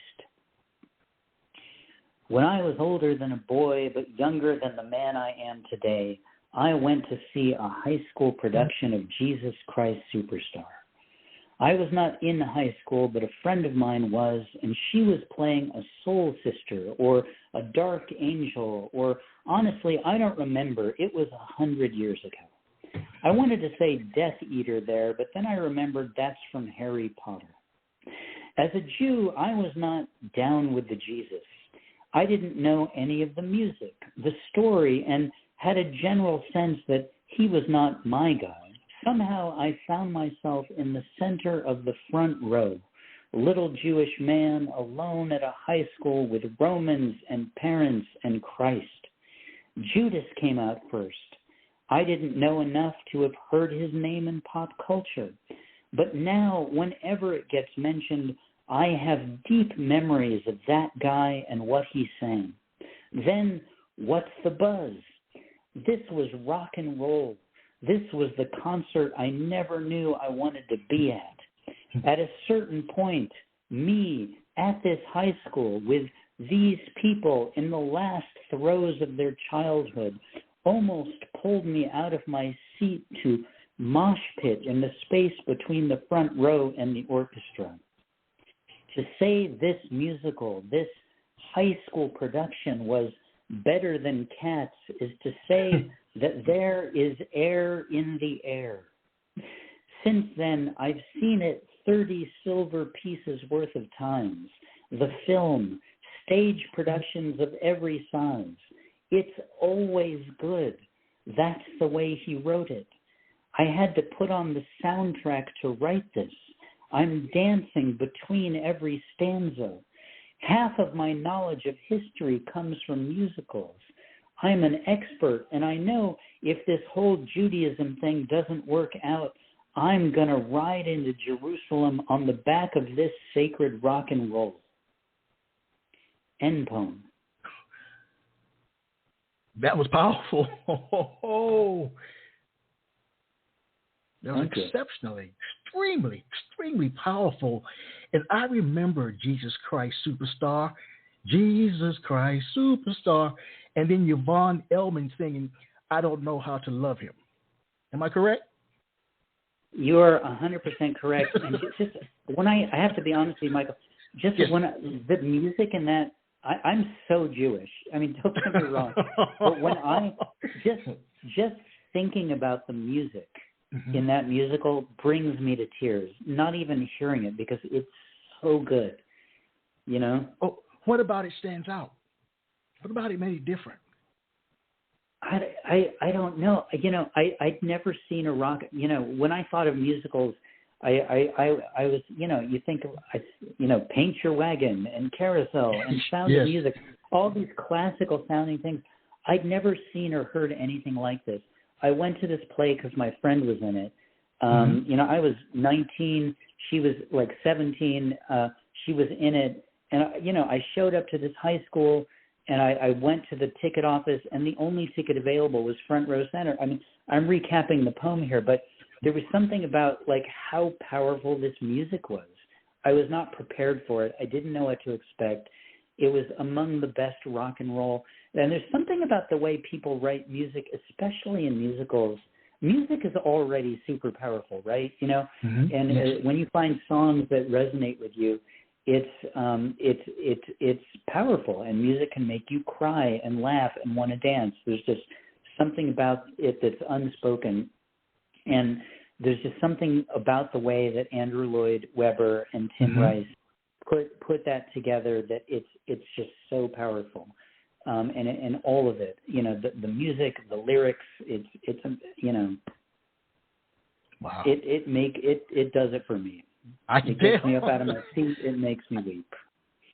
S4: When I was older than a boy, but younger than the man I am today, I went to see a high school production of Jesus Christ Superstar. I was not in high school, but a friend of mine was, and she was playing a soul sister or a dark angel, or honestly, I don't remember. It was 100 years ago. I wanted to say Death Eater there, but then I remembered that's from Harry Potter. As a Jew, I was not down with the Jesus. I didn't know any of the music, the story, and had a general sense that he was not my guy. Somehow I found myself in the center of the front row, a little Jewish man alone at a high school with Romans and parents and Christ. Judas came out first. I didn't know enough to have heard his name in pop culture. But now, whenever it gets mentioned, I have deep memories of that guy and what he sang. Then, what's the buzz? This was rock and roll. This was the concert I never knew I wanted to be at. At a certain point, me at this high school with these people in the last throes of their childhood almost pulled me out of my seat to mosh pit in the space between the front row and the orchestra. To say this musical, this high school production was better than Cats is to say that there is air in the air. Since then, I've seen it 30 silver pieces worth of times. The film, stage productions of every size. It's always good. That's the way he wrote it. I had to put on the soundtrack to write this. I'm dancing between every stanza. Half of my knowledge of history comes from musicals. I'm an expert, and I know if this whole Judaism thing doesn't work out, I'm going to ride into Jerusalem on the back of this sacred rock and roll. End poem.
S2: That was powerful. That was extremely powerful. And I remember Jesus Christ Superstar, and then Yvonne Elliman singing, I Don't Know How to Love Him. Am I correct?
S4: You are 100% correct. And just when I have to be honest with you, Michael, just yes. The music in that, I'm so Jewish. I mean, don't get me wrong. But when I just thinking about the music in that musical brings me to tears, not even hearing it because it's so good, you know?
S2: Oh, what about it stands out? What about it made it different?
S4: I don't know. You know, I'd never seen a rock. You know, when I thought of musicals, I was, you know, you think of, you know, Paint Your Wagon and Carousel and Sound of Music, all these classical sounding things. I'd never seen or heard anything like this. I went to this play because my friend was in it. You know, I was 19. She was like 17. She was in it. And, you know, I showed up to this high school and I went to the ticket office and the only ticket available was front row center. I mean, I'm recapping the poem here, but there was something about like how powerful this music was. I was not prepared for it. I didn't know what to expect. It was among the best rock and roll. And there's something about the way people write music, especially in musicals. Music is already super powerful, right? You know, and when you find songs that resonate with you, it's powerful, and music can make you cry and laugh and want to dance. There's just something about it that's unspoken, and there's just something about the way that Andrew Lloyd Webber and Tim Rice put that together that it's just so powerful, and all of it. You know, the music, the lyrics. It's you know,
S2: wow.
S4: It does it for me.
S2: I can tell.
S4: It gets me up out of my seat. It makes me weep.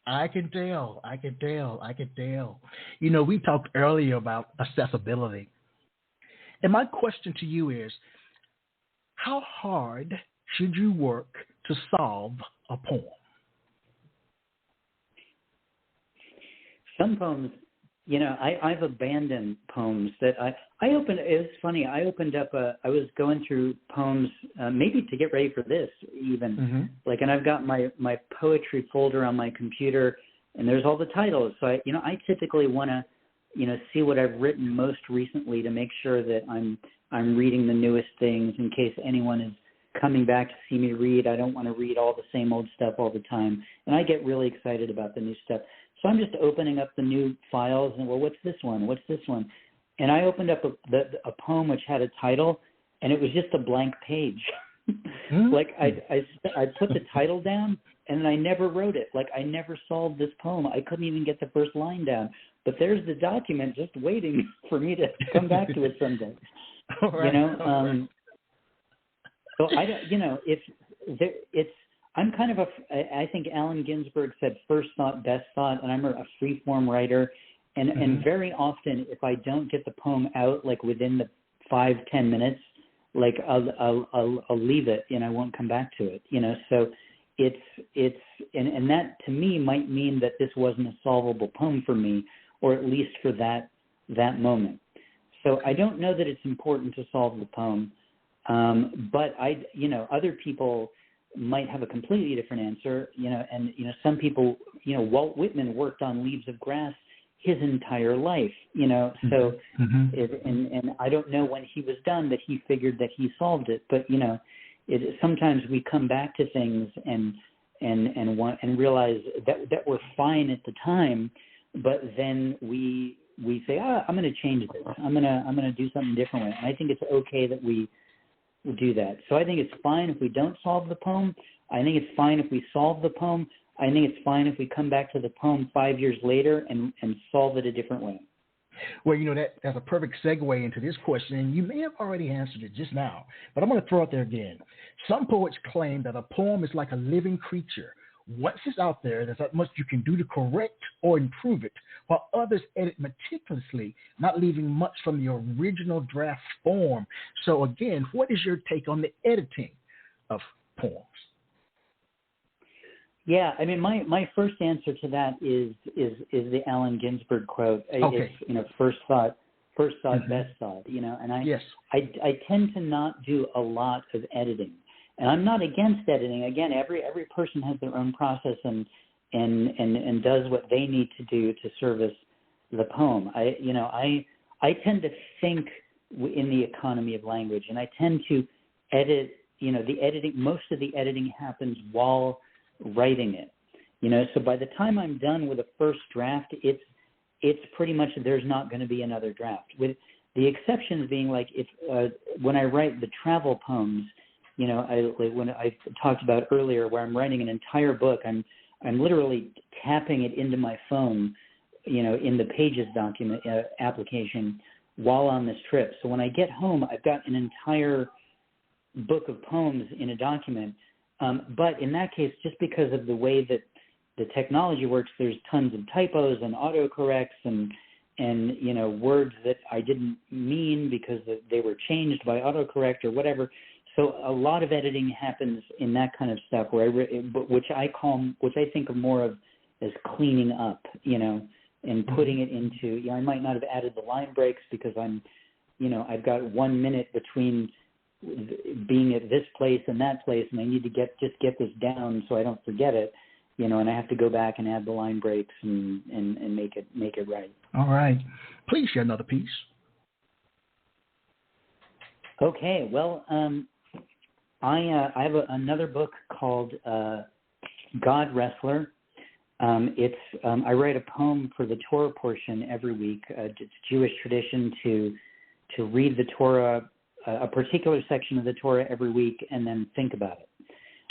S2: I can tell. You know, we talked earlier about accessibility. And my question to you is, how hard should you work to solve a poem?
S4: Some poems, you know, I've abandoned poems that I opened. It was funny. I opened up I was going through poems, maybe to get ready for this even. Like, and I've got my poetry folder on my computer, and there's all the titles. So I typically want to, you know, see what I've written most recently to make sure that I'm reading the newest things in case anyone is coming back to see me read. I don't want to read all the same old stuff all the time, and I get really excited about the new stuff. So I'm just opening up the new files and, well, what's this one? What's this one? And I opened up a poem which had a title, and it was just a blank page. Like I put the title down, and I never wrote it. Like I never solved this poem. I couldn't even get the first line down. But there's the document just waiting for me to come back to it someday. Right. You know, so I don't. You know, I'm kind of I think Allen Ginsberg said first thought, best thought, and I'm a free-form writer. And very often, if I don't get the poem out like within the 5-10 minutes, like I'll leave it and I won't come back to it. You know, so it's and that to me might mean that this wasn't a solvable poem for me, or at least for that moment. So I don't know that it's important to solve the poem, but other people might have a completely different answer. You know, and some people, Walt Whitman worked on Leaves of Grass his entire life, so and I don't know when he was done that he figured that he solved it, but sometimes we come back to things and realize that we're fine at the time, but then we we say, I'm going to change this. I'm going to do something different with it. And I think it's okay that we do that. So I think it's fine if we don't solve the poem. I think it's fine if we solve the poem. I think it's fine if we come back to the poem 5 years later and solve it a different way.
S2: Well, that's a perfect segue into this question, and you may have already answered it just now, but I'm going to throw it there again. Some poets claim that a poem is like a living creature. Once it's out there, there's not much you can do to correct or improve it, while others edit meticulously, not leaving much from the original draft form. So again, what is your take on the editing of poems?
S4: Yeah, I mean, my first answer to that is the Allen Ginsberg quote.
S2: Okay.
S4: It's, first thought, best thought. And I tend to not do a lot of editing, and I'm not against editing. Again, every person has their own process and does what they need to do to service the poem. I tend to think in the economy of language, and I tend to edit. The editing, most of the editing happens while writing it, so by the time I'm done with a first draft, it's pretty much there's not going to be another draft, with the exceptions being like when I write the travel poems, when I talked about earlier where I'm writing an entire book, I'm literally tapping it into my phone, in the Pages document application while on this trip. So when I get home, I've got an entire book of poems in a document. But in that case, just because of the way that the technology works, there's tons of typos and autocorrects and words that I didn't mean because they were changed by autocorrect or whatever. So a lot of editing happens in that kind of stuff which I think of more of as cleaning up, and putting it into. I might not have added the line breaks because I've got 1 minute between being at this place and that place, and I need to get this down so I don't forget it, and I have to go back and add the line breaks and make it right.
S2: All right. Please share another piece.
S4: Okay. Well, I have another book called God Wrestler. I write a poem for the Torah portion every week. It's Jewish tradition to read the Torah, a particular section of the Torah every week, and then think about it.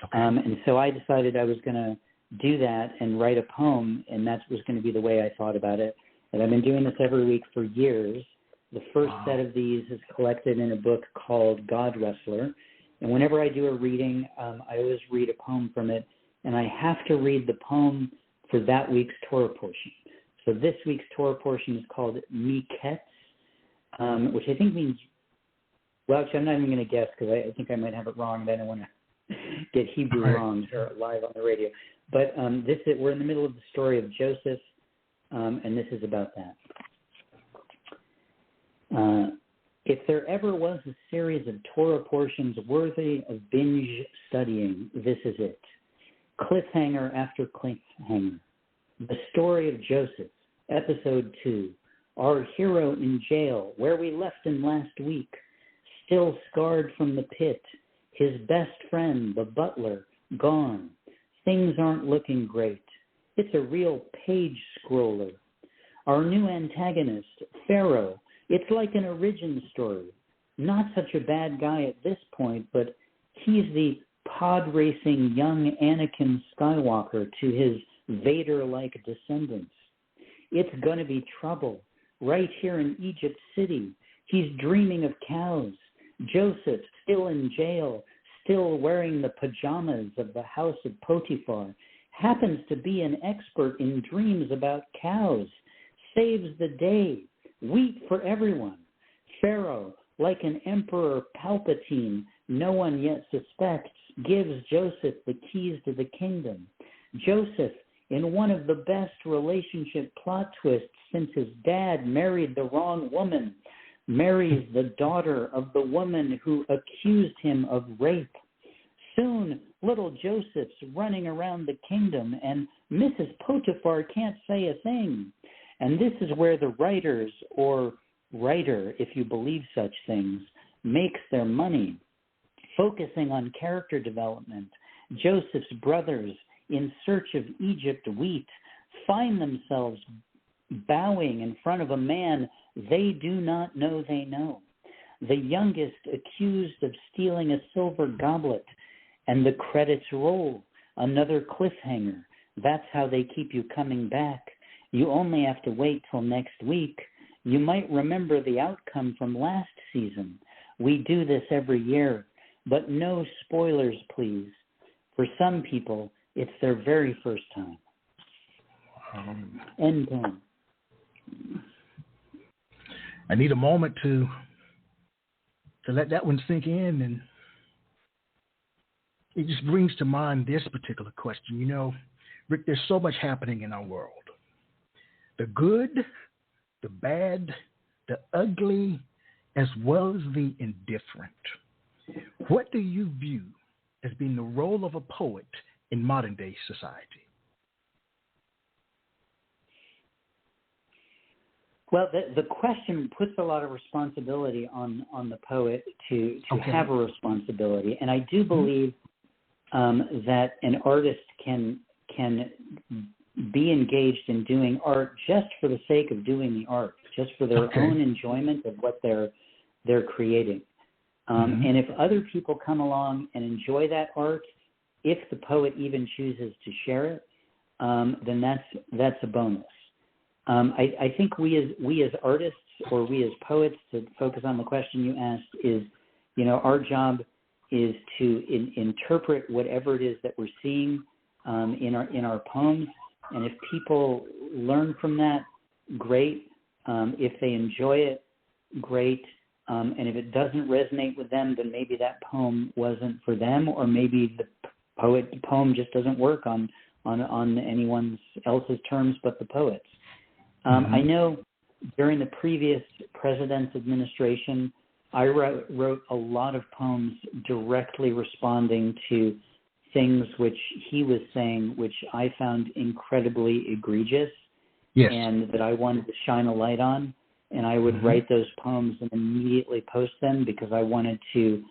S4: Okay. And so I decided I was going to do that and write a poem, and that was going to be the way I thought about it. And I've been doing this every week for years. The first set of these is collected in a book called God Wrestler. And whenever I do a reading, I always read a poem from it, and I have to read the poem for that week's Torah portion. So this week's Torah portion is called Miketz, which I think means, well, actually, I'm not even going to guess because I think I might have it wrong, and I don't want to get Hebrew wrong live on the radio. But we're in the middle of the story of Joseph, and this is about that. If there ever was a series of Torah portions worthy of binge studying, this is it. Cliffhanger after cliffhanger. The story of Joseph, episode 2. Our hero in jail, where we left him last week. Still scarred from the pit. His best friend, the butler, gone. Things aren't looking great. It's a real page scroller. Our new antagonist, Pharaoh, it's like an origin story. Not such a bad guy at this point, but he's the pod racing young Anakin Skywalker to his Vader-like descendants. It's going to be trouble right here in Egypt City. He's dreaming of cows. Joseph, still in jail, still wearing the pajamas of the house of Potiphar, happens to be an expert in dreams about cows, saves the day, wheat for everyone. Pharaoh, like an Emperor Palpatine, no one yet suspects, gives Joseph the keys to the kingdom. Joseph, in one of the best relationship plot twists since his dad married the wrong woman, marries the daughter of the woman who accused him of rape. Soon, little Joseph's running around the kingdom, and Mrs. Potiphar can't say a thing. And this is where the writers, or writer, if you believe such things, makes their money. Focusing on character development, Joseph's brothers, in search of Egypt wheat, find themselves bowing in front of a man they do not know they know. The youngest accused of stealing a silver goblet, and the credits roll. Another cliffhanger. That's how they keep you coming back. You only have to wait till next week. You might remember the outcome from last season. We do this every year, but no spoilers, please. For some people, it's their very first time. End poem.
S2: I need a moment to let that one sink in, and it just brings to mind this particular question. You know, Rick, there's so much happening in our world. The good, the bad, the ugly, as well as the indifferent. What do you view as being the role of a poet in modern-day society?
S4: Well, the question puts a lot of responsibility on the poet to have a responsibility, and I do believe that an artist can be engaged in doing art just for the sake of doing the art, just for their own enjoyment of what they're creating. And if other people come along and enjoy that art, if the poet even chooses to share it, then that's a bonus. I think we as artists, or we as poets, to focus on the question you asked, is, you know, our job is to interpret whatever it is that we're seeing in our poems, and if people learn from that, great. If they enjoy it, great. And if it doesn't resonate with them, then maybe that poem wasn't for them, or maybe the poem just doesn't work on anyone else's terms but the poet's. I know during the previous president's administration, I wrote a lot of poems directly responding to things which he was saying, which I found incredibly egregious, and that I wanted to shine a light on. And I would write those poems and immediately post them because I wanted to,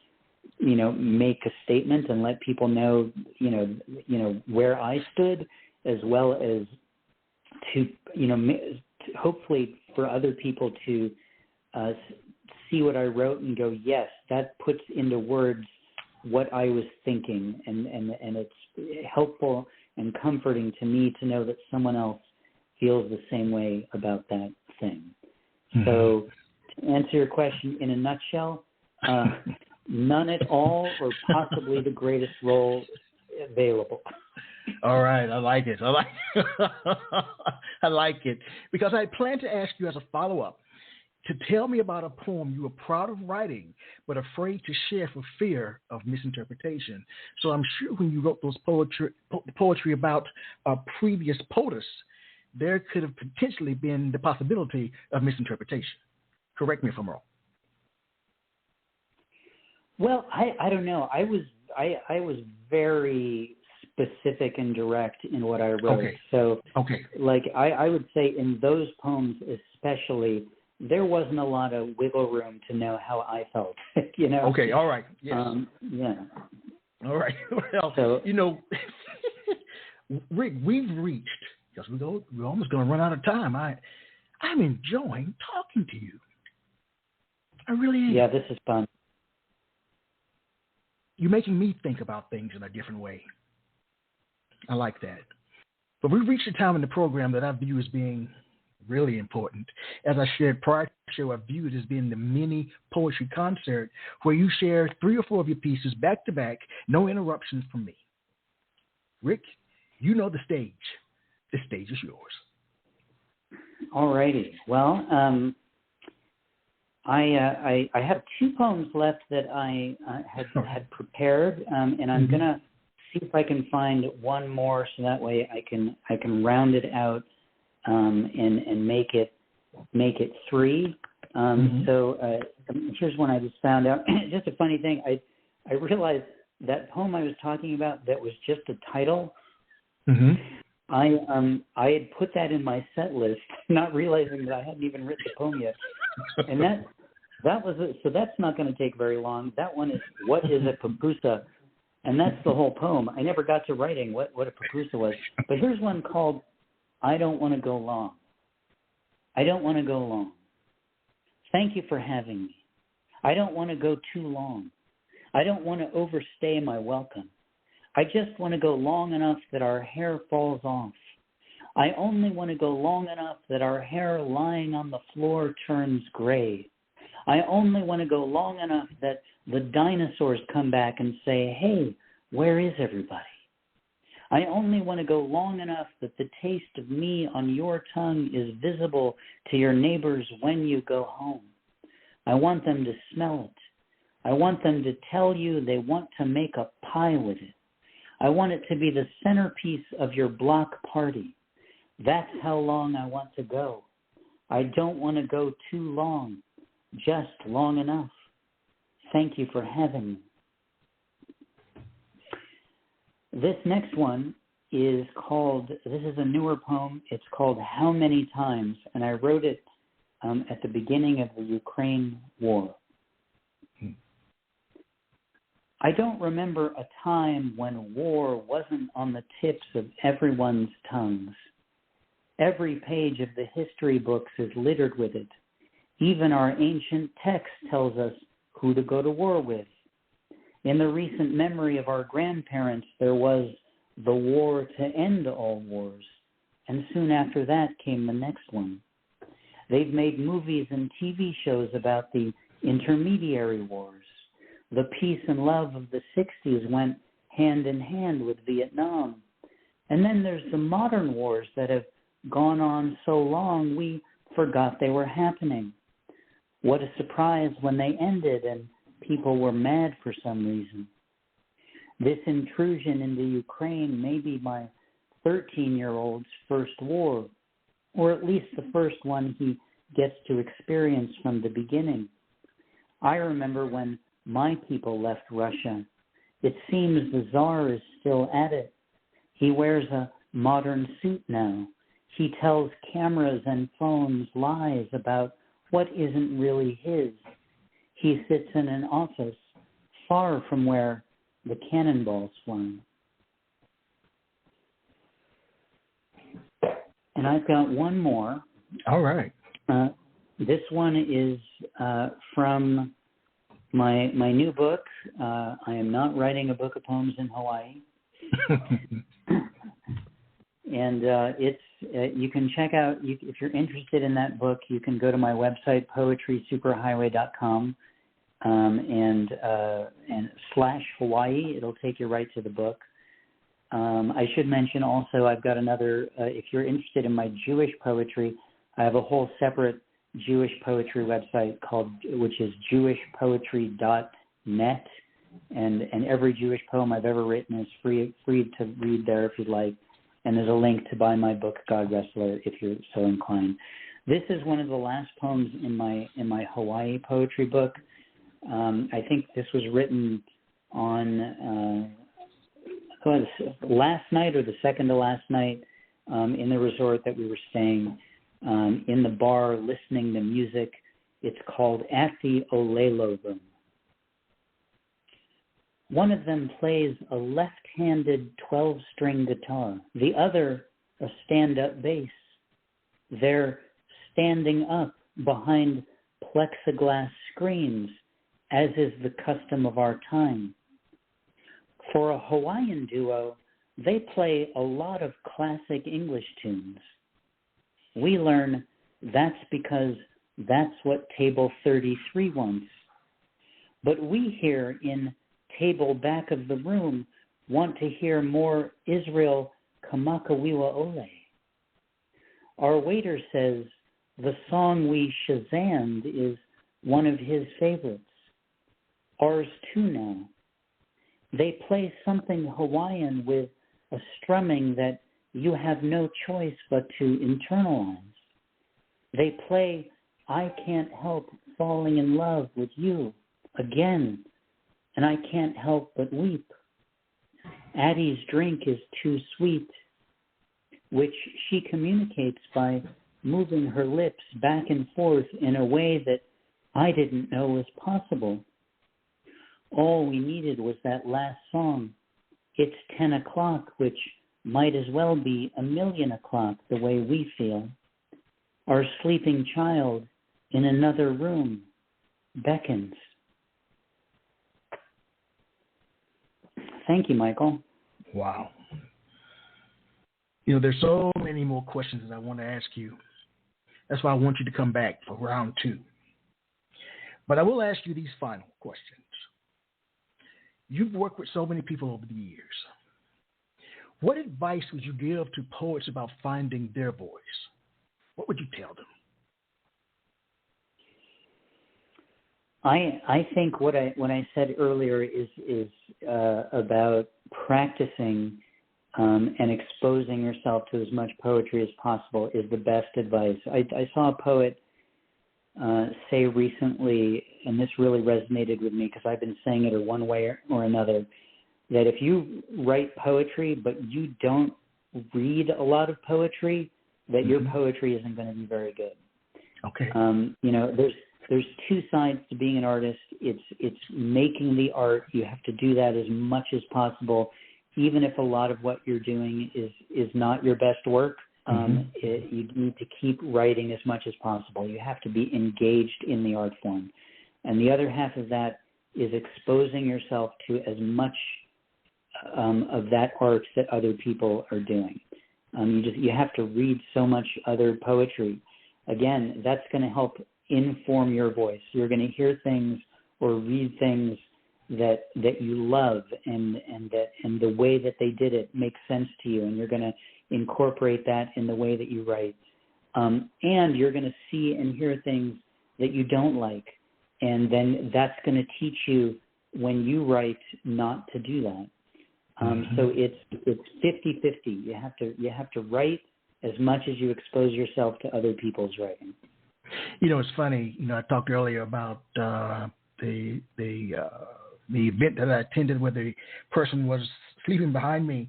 S4: you know, make a statement and let people know, you know, where I stood, as well as to, you know, hopefully for other people to see what I wrote and go, yes, that puts into words what I was thinking, and it's helpful and comforting to me to know that someone else feels the same way about that thing. So to answer your question in a nutshell, none at all, or possibly the greatest role available.
S2: All right, I like it. I like it. Because I plan to ask you as a follow-up to tell me about a poem you were proud of writing but afraid to share for fear of misinterpretation. So I'm sure when you wrote those poetry about a previous POTUS, there could have potentially been the possibility of misinterpretation. Correct me if I'm wrong.
S4: Well, I don't know. I was very specific and direct in what I wrote. So, like I would say in those poems especially, there wasn't a lot of wiggle room to know how I felt. You know.
S2: Okay. All right. Yes.
S4: Yeah.
S2: All right. Well, so, you know, Rick, we've reached. Because we're almost going to run out of time. I'm enjoying talking to you. I really am.
S4: Yeah, this is fun.
S2: You're making me think about things in a different way. I like that. But we've reached a time in the program that I view as being really important. As I shared prior to the show, I view it as being the mini poetry concert where you share 3 or 4 of your pieces back to back, no interruptions from me. Rick, you know the stage. The stage is yours. All righty.
S4: Well, I have 2 poems left that I had prepared, and I'm gonna see if I can find one more, so that way I can round it out and make it 3. So here's one I just found out. Just a funny thing. I realized that poem I was talking about that was just a title. I had put that in my set list, not realizing that I hadn't even written the poem yet. And that was it. So that's not going to take very long. That one is What is a Pupusa? And that's the whole poem. I never got to writing what a pupusa was. But here's one called I Don't Want to Go Long. I don't want to go long. Thank you for having me. I don't want to go too long. I don't want to overstay my welcome. I just want to go long enough that our hair falls off. I only want to go long enough that our hair lying on the floor turns gray. I only want to go long enough that the dinosaurs come back and say, hey, where is everybody? I only want to go long enough that the taste of me on your tongue is visible to your neighbors when you go home. I want them to smell it. I want them to tell you they want to make a pie with it. I want it to be the centerpiece of your block party. That's how long I want to go. I don't want to go too long, just long enough. Thank you for having me. This next one is called, this is a newer poem. It's called How Many Times, and I wrote it at the beginning of the Ukraine war. I don't remember a time when war wasn't on the tips of everyone's tongues. Every page of the history books is littered with it. Even our ancient text tells us who to go to war with. In the recent memory of our grandparents, there was the war to end all wars, and soon after that came the next one. They've made movies and TV shows about the intermediary wars. The peace and love of the 60s went hand in hand with Vietnam. And then there's the modern wars that have gone on so long we forgot they were happening. What a surprise when they ended and people were mad for some reason. This intrusion into Ukraine may be my 13-year-old's first war, or at least the first one he gets to experience from the beginning. I remember when my people left Russia. It seems the Tsar is still at it. He wears a modern suit now. He tells cameras and phones lies about what isn't really his. He sits in an office far from where the cannonballs fly. And I've got one more.
S2: All right.
S4: This one is from my new book. I am not writing a book of poems in Hawaii. And it's you can check out, if you're interested in that book, you can go to my website, poetrysuperhighway.com, and /Hawaii. It'll take you right to the book. I should mention also I've got another, if you're interested in my Jewish poetry, I have a whole separate Jewish poetry website which is jewishpoetry.net, and every Jewish poem I've ever written is free to read there if you'd like. And there's a link to buy my book, God Wrestler, if you're so inclined. This is one of the last poems in my Hawaii poetry book. I think this was written on last night or the second to last night in the resort that we were staying, in the bar listening to music. It's called At the Olelo Room. One of them plays a left-handed 12-string guitar, the other a stand-up bass. They're standing up behind plexiglass screens, as is the custom of our time. For a Hawaiian duo, they play a lot of classic English tunes. We learn that's because that's what Table 33 wants. But we here in Table Back of the Room want to hear more Israel Kamakawiwa Ole. Our waiter says the song we Shazammed is one of his favorites. Ours too now. They play something Hawaiian with a strumming that you have no choice but to internalize. They play I Can't Help Falling in Love with You again, and I can't help but weep. Addie's drink is too sweet, which she communicates by moving her lips back and forth in a way that I didn't know was possible. All we needed was that last song, It's 10 o'clock, which might as well be 1,000,000 o'clock the way we feel. Our sleeping child in another room beckons. Thank you, Michael.
S2: Wow. You know, there's so many more questions that I want to ask you. That's why I want you to come back for round 2. But I will ask you these final questions. You've worked with so many people over the years. What advice would you give to poets about finding their voice? What would you tell them?
S4: I think what I said earlier is about practicing and exposing yourself to as much poetry as possible is the best advice. I saw a poet say recently, and this really resonated with me because I've been saying it one way or another, that if you write poetry but you don't read a lot of poetry, that your poetry isn't going to be very good.
S2: Okay.
S4: You know, there's two sides to being an artist. It's making the art. You have to do that as much as possible, even if a lot of what you're doing is not your best work. You need to keep writing as much as possible. You have to be engaged in the art form. And the other half of that is exposing yourself to as much of that art that other people are doing. You have to read so much other poetry. Again, that's going to help inform your voice. You're going to hear things or read things that you love, and the way that they did it makes sense to you, and you're going to incorporate that in the way that you write. And you're going to see and hear things that you don't like, and then that's going to teach you when you write not to do that. So it's 50-50. You have to write as much as you expose yourself to other people's writing.
S2: You know, it's funny. You know, I talked earlier about the event that I attended where the person was sleeping behind me,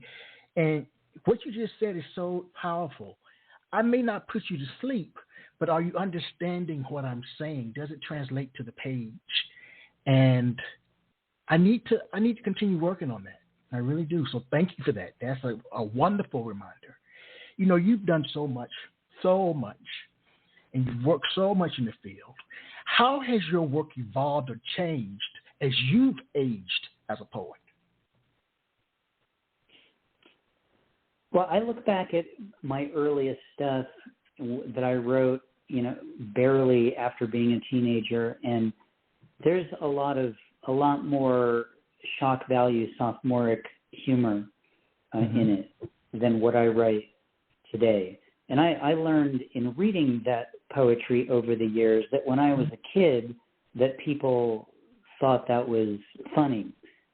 S2: and what you just said is so powerful. I may not put you to sleep, but are you understanding what I'm saying? Does it translate to the page? And I need to continue working on that. I really do. So thank you for that. That's a wonderful reminder. You know, you've done so much, and you've worked so much in the field. How has your work evolved or changed as you've aged as a poet?
S4: Well, I look back at my earliest stuff that I wrote, you know, barely after being a teenager, and there's a lot more shock value, sophomoric humor in it than what I write today. And I learned in reading that poetry over the years that when I was a kid, that people thought that was funny,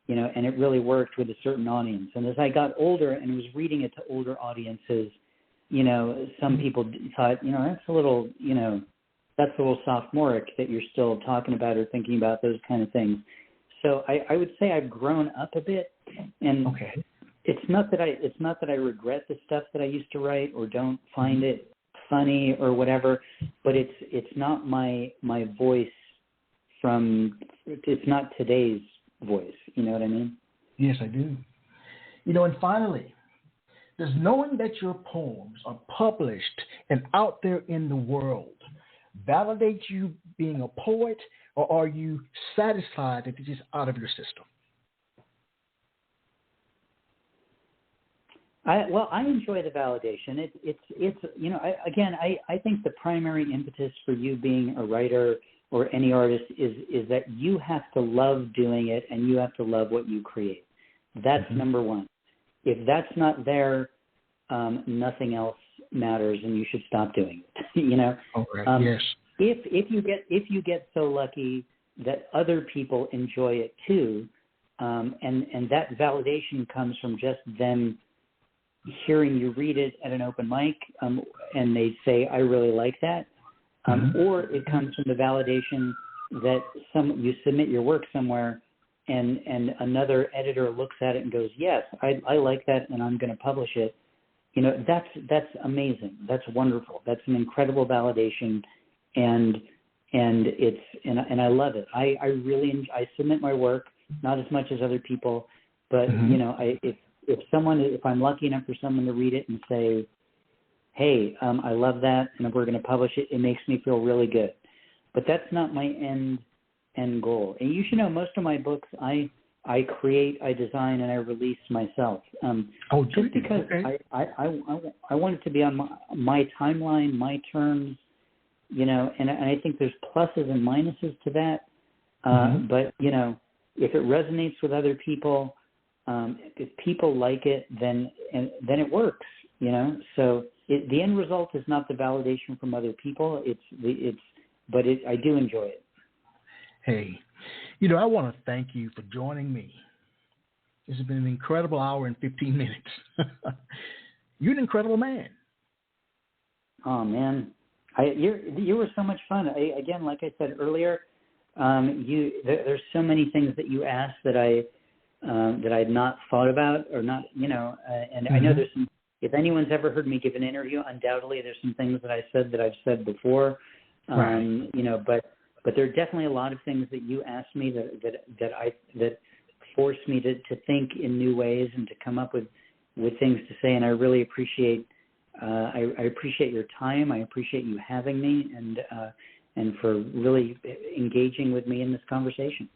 S4: you know, and it really worked with a certain audience. And as I got older and was reading it to older audiences, you know, some people thought, you know, that's a little sophomoric that you're still talking about or thinking about those kind of things. So I would say I've grown up a bit, and it's not that I regret the stuff that I used to write or don't find it funny or whatever, but it's not my voice it's not today's voice. You know what I mean?
S2: Yes, I do. You know, and finally, does knowing that your poems are published and out there in the world validate you being a poet, or are you satisfied that it's just out of your system?
S4: I enjoy the validation. It's you know, I think the primary impetus for you being a writer or any artist is that you have to love doing it and you have to love what you create. That's number one. If that's not there, nothing else matters, and you should stop doing it. You know.
S2: Okay. Yes.
S4: If you get so lucky that other people enjoy it too, and that validation comes from just them hearing you read it at an open mic, and they say, I really like that, or it comes from the validation that you submit your work somewhere and another editor looks at it and goes, yes, I like that and I'm going to publish it. You know, that's amazing. That's wonderful. That's an incredible validation, and I love it. I really I submit my work, not as much as other people, but you know, if I'm lucky enough for someone to read it and say, hey, I love that, and we're going to publish it. It makes me feel really good. But that's not my end goal. And you should know, most of my books, I create, I design, and I release myself. Just because okay. I want it to be on my timeline, my terms, and I think there's pluses and minuses to that. But, if it resonates with other people, if people like it, then it works, So the end result is not the validation from other people. But I do enjoy it.
S2: Hey, I want to thank you for joining me. This has been an incredible hour and 15 minutes. You're an incredible man.
S4: Oh man, you were so much fun. Again, like I said earlier, there's so many things that you asked that I had not thought about or not, and I know there's some. If anyone's ever heard me give an interview, undoubtedly there's some things that I said that I've said before, right. But there are definitely a lot of things that you asked me that forced me to think in new ways and to come up with things to say, and I really appreciate. I appreciate your time. I appreciate you having me, and for really engaging with me in this conversation.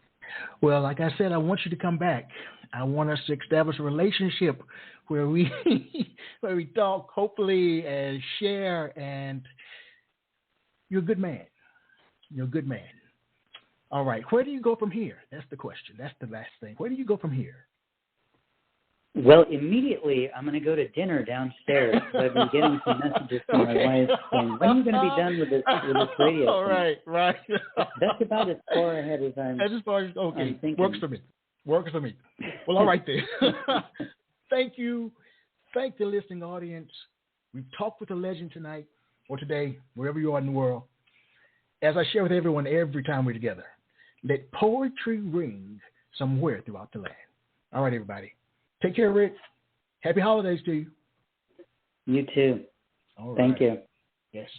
S2: Well, like I said, I want you to come back. I want us to establish a relationship where we talk, hopefully, and share. And you're a good man. You're a good man. All right. Where do you go from here? That's the question. That's the last thing. Where do you go from here?
S4: Well, immediately I'm going to go to dinner downstairs. I've been getting some messages from my wife saying, when are you going to be done with this radio?
S2: All right.
S4: That's about as far ahead as I'm thinking.
S2: Works for me. Well, all right then. Thank you. Thank the listening audience. We've talked with a legend tonight or today, wherever you are in the world. As I share with everyone every time we're together, let poetry ring somewhere throughout the land. All right, everybody. Take care, Rick. Happy holidays to you.
S4: You too.
S2: All right.
S4: Thank you.
S2: Yes.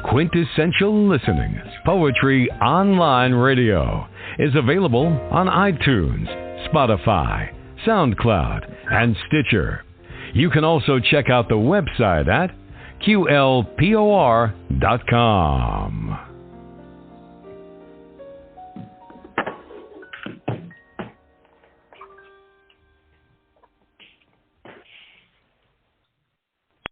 S3: Quintessential Listening, Poetry Online Radio, is available on iTunes, Spotify, SoundCloud, and Stitcher. You can also check out the website at qlpor.com.